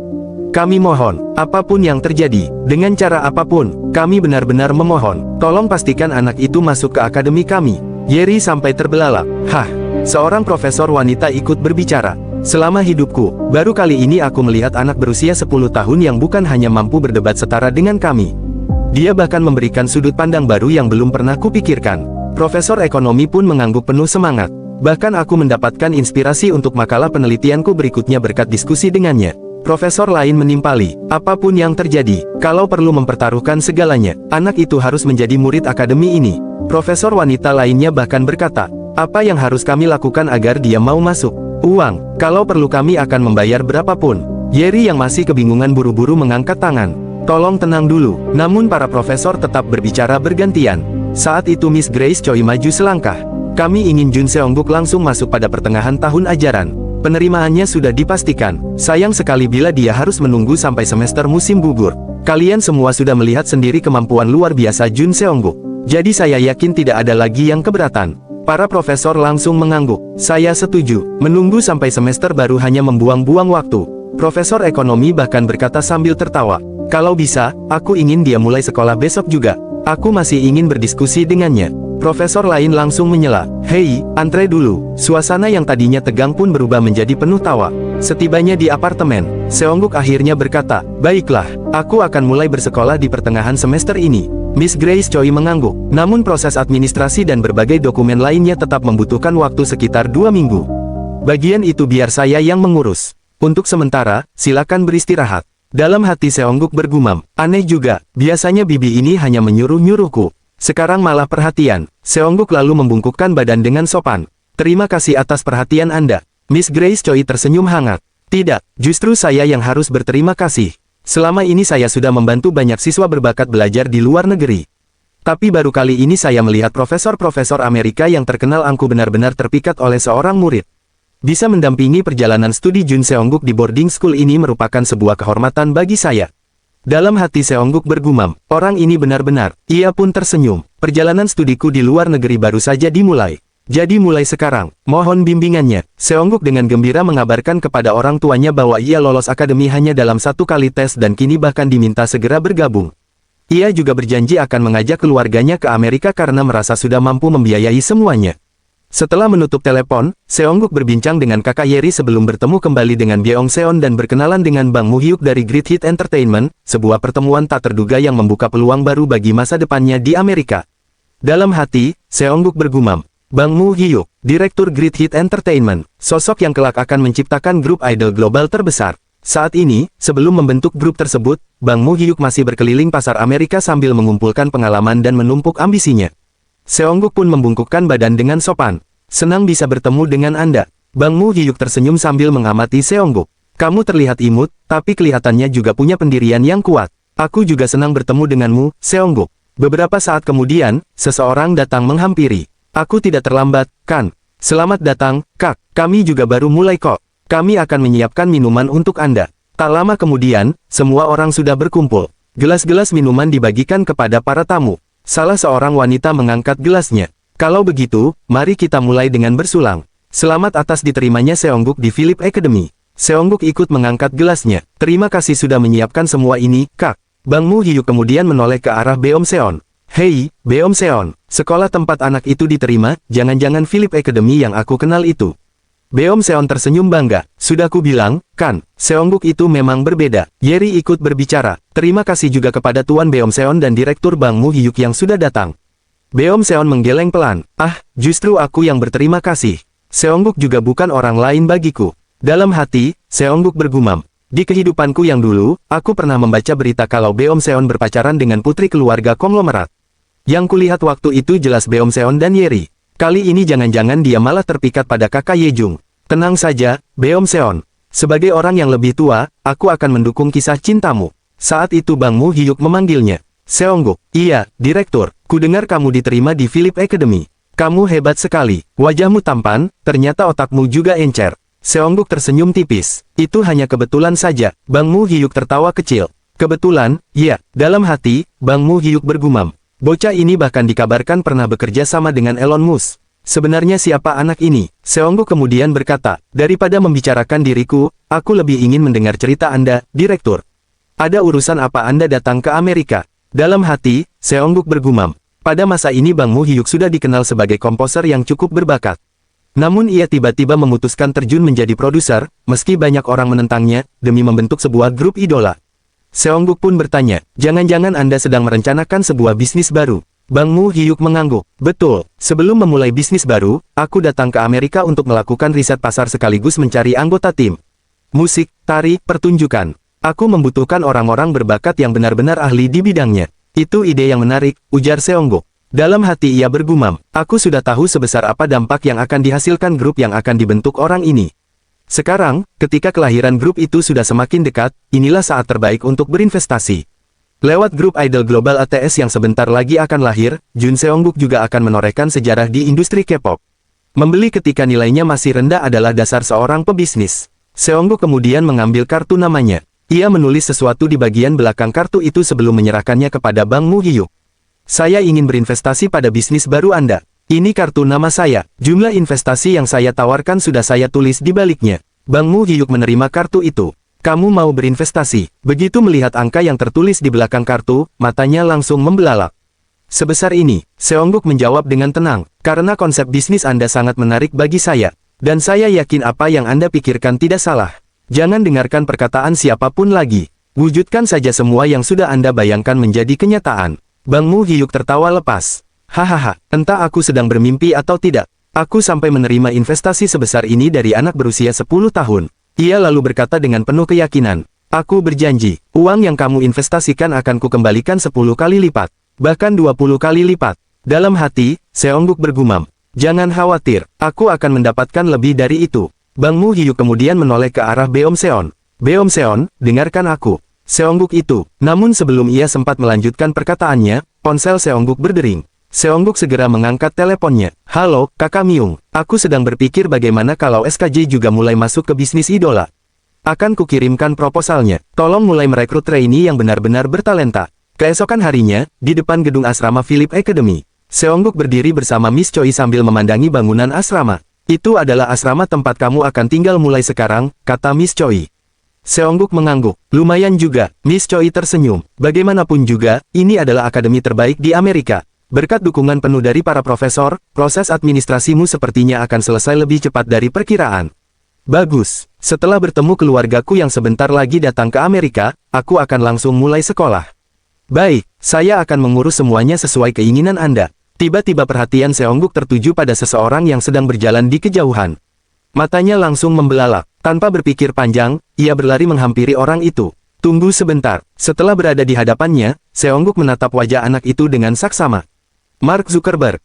Speaker 1: "Kami mohon, apapun yang terjadi, dengan cara apapun, kami benar-benar memohon, tolong pastikan anak itu masuk ke akademi kami." Yeri sampai terbelalak. "Hah?" Seorang profesor wanita ikut berbicara. "Selama hidupku, baru kali ini aku melihat anak berusia 10 tahun yang bukan hanya mampu berdebat setara dengan kami. Dia bahkan memberikan sudut pandang baru yang belum pernah kupikirkan." Profesor ekonomi pun mengangguk penuh semangat. "Bahkan aku mendapatkan inspirasi untuk makalah penelitianku berikutnya berkat diskusi dengannya." Profesor lain menimpali, apapun yang terjadi, kalau perlu mempertaruhkan segalanya, anak itu harus menjadi murid akademi ini. Profesor wanita lainnya bahkan berkata, apa yang harus kami lakukan agar dia mau masuk? Uang, kalau perlu kami akan membayar berapapun. Yeri yang masih kebingungan buru-buru mengangkat tangan. Tolong tenang dulu. Namun para profesor tetap berbicara bergantian. Saat itu Miss Grace Choi maju selangkah. Kami ingin Jun Seongguk langsung masuk pada pertengahan tahun ajaran. Penerimaannya sudah dipastikan. Sayang sekali bila dia harus menunggu sampai semester musim gugur. Kalian semua sudah melihat sendiri kemampuan luar biasa Jun Seongguk. Jadi saya yakin tidak ada lagi yang keberatan. Para profesor langsung mengangguk. Saya setuju. Menunggu sampai semester baru hanya membuang-buang waktu. Profesor ekonomi bahkan berkata sambil tertawa. Kalau bisa, aku ingin dia mulai sekolah besok juga. Aku masih ingin berdiskusi dengannya. Profesor lain langsung menyela. Hei, antre dulu. Suasana yang tadinya tegang pun berubah menjadi penuh tawa. Setibanya di apartemen, Seongguk akhirnya berkata, baiklah, aku akan mulai bersekolah di pertengahan semester ini. Miss Grace Choi mengangguk. Namun proses administrasi dan berbagai dokumen lainnya tetap membutuhkan waktu sekitar 2 minggu. Bagian itu biar saya yang mengurus. Untuk sementara, silakan beristirahat. Dalam hati Seongguk bergumam, aneh juga, biasanya bibi ini hanya menyuruh-nyuruhku. Sekarang malah perhatian. Seongguk lalu membungkukkan badan dengan sopan. Terima kasih atas perhatian Anda. Miss Grace Choi tersenyum hangat. Tidak, justru saya yang harus berterima kasih. Selama ini saya sudah membantu banyak siswa berbakat belajar di luar negeri. Tapi baru kali ini saya melihat profesor-profesor Amerika yang terkenal angkuh benar-benar terpikat oleh seorang murid. Bisa mendampingi perjalanan studi Jun Seongguk di boarding school ini merupakan sebuah kehormatan bagi saya. Dalam hati Seongguk bergumam, orang ini benar-benar. Ia pun tersenyum. Perjalanan studiku di luar negeri baru saja dimulai. Jadi mulai sekarang, mohon bimbingannya. Seongguk dengan gembira mengabarkan kepada orang tuanya bahwa ia lolos akademi hanya dalam 1 kali tes dan kini bahkan diminta segera bergabung. Ia juga berjanji akan mengajak keluarganya ke Amerika karena merasa sudah mampu membiayai semuanya. Setelah menutup telepon, Seongguk berbincang dengan kakak Yeri sebelum bertemu kembali dengan Byeong Seon dan berkenalan dengan Bang Mu-hyuk dari Great Hit Entertainment, sebuah pertemuan tak terduga yang membuka peluang baru bagi masa depannya di Amerika. Dalam hati, Seongguk bergumam, Bang Mu-hyuk, Direktur Great Hit Entertainment, sosok yang kelak akan menciptakan grup idol global terbesar. Saat ini, sebelum membentuk grup tersebut, Bang Mu-hyuk masih berkeliling pasar Amerika sambil mengumpulkan pengalaman dan menumpuk ambisinya. Seongguk pun membungkukkan badan dengan sopan. Senang bisa bertemu dengan Anda. Bang Mu-hyuk tersenyum sambil mengamati Seongguk. Kamu terlihat imut, tapi kelihatannya juga punya pendirian yang kuat. Aku juga senang bertemu denganmu, Seongguk. Beberapa saat kemudian, seseorang datang menghampiri. Aku tidak terlambat, kan? Selamat datang, Kak. Kami juga baru mulai kok. Kami akan menyiapkan minuman untuk Anda. Tak lama kemudian, semua orang sudah berkumpul. Gelas-gelas minuman dibagikan kepada para tamu. Salah seorang wanita mengangkat gelasnya. Kalau begitu, mari kita mulai dengan bersulang. Selamat atas diterimanya Seongguk di Philip Academy. Seongguk ikut mengangkat gelasnya. Terima kasih sudah menyiapkan semua ini, Kak. Bang Mu-hyuk kemudian menoleh ke arah Byeong Seon. Hei, Byeong Seon, sekolah tempat anak itu diterima, jangan-jangan Philip Academy yang aku kenal itu. Byeong Seon tersenyum bangga. Sudah ku bilang, kan, Seongguk itu memang berbeda. Yeri ikut berbicara. Terima kasih juga kepada Tuan Byeong Seon dan Direktur Bang Mu-hyuk yang sudah datang. Byeong Seon menggeleng pelan. Ah, justru aku yang berterima kasih. Seongguk juga bukan orang lain bagiku. Dalam hati, Seongguk bergumam. Di kehidupanku yang dulu, aku pernah membaca berita kalau Byeong Seon berpacaran dengan putri keluarga konglomerat. Yang kulihat waktu itu jelas Byeong Seon dan Yeri. Kali ini jangan-jangan dia malah terpikat pada kakak Yejung. Tenang saja, Byeong Seon. Sebagai orang yang lebih tua, aku akan mendukung kisah cintamu. Saat itu Bang Mu-hyuk memanggilnya. Seongguk, iya, Direktur. Kudengar kamu diterima di Philip Academy. Kamu hebat sekali. Wajahmu tampan, ternyata otakmu juga encer. Seongguk tersenyum tipis. Itu hanya kebetulan saja. Bang Mu-hyuk tertawa kecil. Kebetulan, iya. Dalam hati, Bang Mu-hyuk bergumam. Bocah ini bahkan dikabarkan pernah bekerja sama dengan Elon Musk. Sebenarnya siapa anak ini? Seongguk kemudian berkata, daripada membicarakan diriku, aku lebih ingin mendengar cerita Anda, Direktur. Ada urusan apa Anda datang ke Amerika? Dalam hati, Seongguk bergumam. Pada masa ini Bang Mu-hyuk sudah dikenal sebagai komposer yang cukup berbakat. Namun ia tiba-tiba memutuskan terjun menjadi produser, meski banyak orang menentangnya, demi membentuk sebuah grup idola. Seongguk pun bertanya, jangan-jangan Anda sedang merencanakan sebuah bisnis baru? Bang Mu-hyuk mengangguk. Betul, sebelum memulai bisnis baru, aku datang ke Amerika untuk melakukan riset pasar sekaligus mencari anggota tim. musik, tari, pertunjukan. Aku membutuhkan orang-orang berbakat yang benar-benar ahli di bidangnya. Itu ide yang menarik, ujar Seongguk. Dalam hati ia bergumam, aku sudah tahu sebesar apa dampak yang akan dihasilkan grup yang akan dibentuk orang ini. Sekarang, ketika kelahiran grup itu sudah semakin dekat, inilah saat terbaik untuk berinvestasi. Lewat grup idol global ATS yang sebentar lagi akan lahir, Jun Seongguk juga akan menorehkan sejarah di industri K-pop. Membeli ketika nilainya masih rendah adalah dasar seorang pebisnis. Seongguk kemudian mengambil kartu namanya. Ia menulis sesuatu di bagian belakang kartu itu sebelum menyerahkannya kepada Bang Mu Hyuk. Saya ingin berinvestasi pada bisnis baru Anda. Ini kartu nama saya. Jumlah investasi yang saya tawarkan sudah saya tulis di baliknya. Bang Mu Hyuk menerima kartu itu. Kamu mau berinvestasi? Begitu melihat angka yang tertulis di belakang kartu, matanya langsung membelalak. Sebesar ini, Seongguk menjawab dengan tenang, karena konsep bisnis Anda sangat menarik bagi saya. Dan saya yakin apa yang Anda pikirkan tidak salah. Jangan dengarkan perkataan siapapun lagi. Wujudkan saja semua yang sudah Anda bayangkan menjadi kenyataan. Bang Mu Hyuk tertawa lepas. Hahaha, entah aku sedang bermimpi atau tidak. Aku sampai menerima investasi sebesar ini dari anak berusia 10 tahun. Ia lalu berkata dengan penuh keyakinan. Aku berjanji, uang yang kamu investasikan akan kukembalikan 10 kali lipat. Bahkan 20 kali lipat. Dalam hati, Seongguk bergumam. Jangan khawatir, aku akan mendapatkan lebih dari itu. Bang Mu Hyuk kemudian menoleh ke arah Beom Seon. Beom Seon, dengarkan aku. Seongguk itu. Namun sebelum ia sempat melanjutkan perkataannya, ponsel Seongguk berdering. Seongguk segera mengangkat teleponnya. Halo, Kakak Myung. Aku sedang berpikir bagaimana kalau SKJ juga mulai masuk ke bisnis idola. Akan kukirimkan proposalnya. Tolong mulai merekrut trainee yang benar-benar bertalenta. Keesokan harinya, di depan gedung asrama Philip Academy. Seongguk berdiri bersama Miss Choi sambil memandangi bangunan asrama. Itu adalah asrama tempat kamu akan tinggal mulai sekarang, kata Miss Choi. Seongguk mengangguk. Lumayan juga, Miss Choi tersenyum. Bagaimanapun juga, ini adalah akademi terbaik di Amerika. Berkat dukungan penuh dari para profesor, proses administrasimu sepertinya akan selesai lebih cepat dari perkiraan. Bagus, setelah bertemu keluargaku yang sebentar lagi datang ke Amerika, aku akan langsung mulai sekolah. Baik, saya akan mengurus semuanya sesuai keinginan Anda. Tiba-tiba perhatian Seongguk tertuju pada seseorang yang sedang berjalan di kejauhan. Matanya langsung membelalak. Tanpa berpikir panjang, ia berlari menghampiri orang itu. Tunggu sebentar. Setelah berada di hadapannya, Seongguk menatap wajah anak itu dengan saksama. Mark Zuckerberg.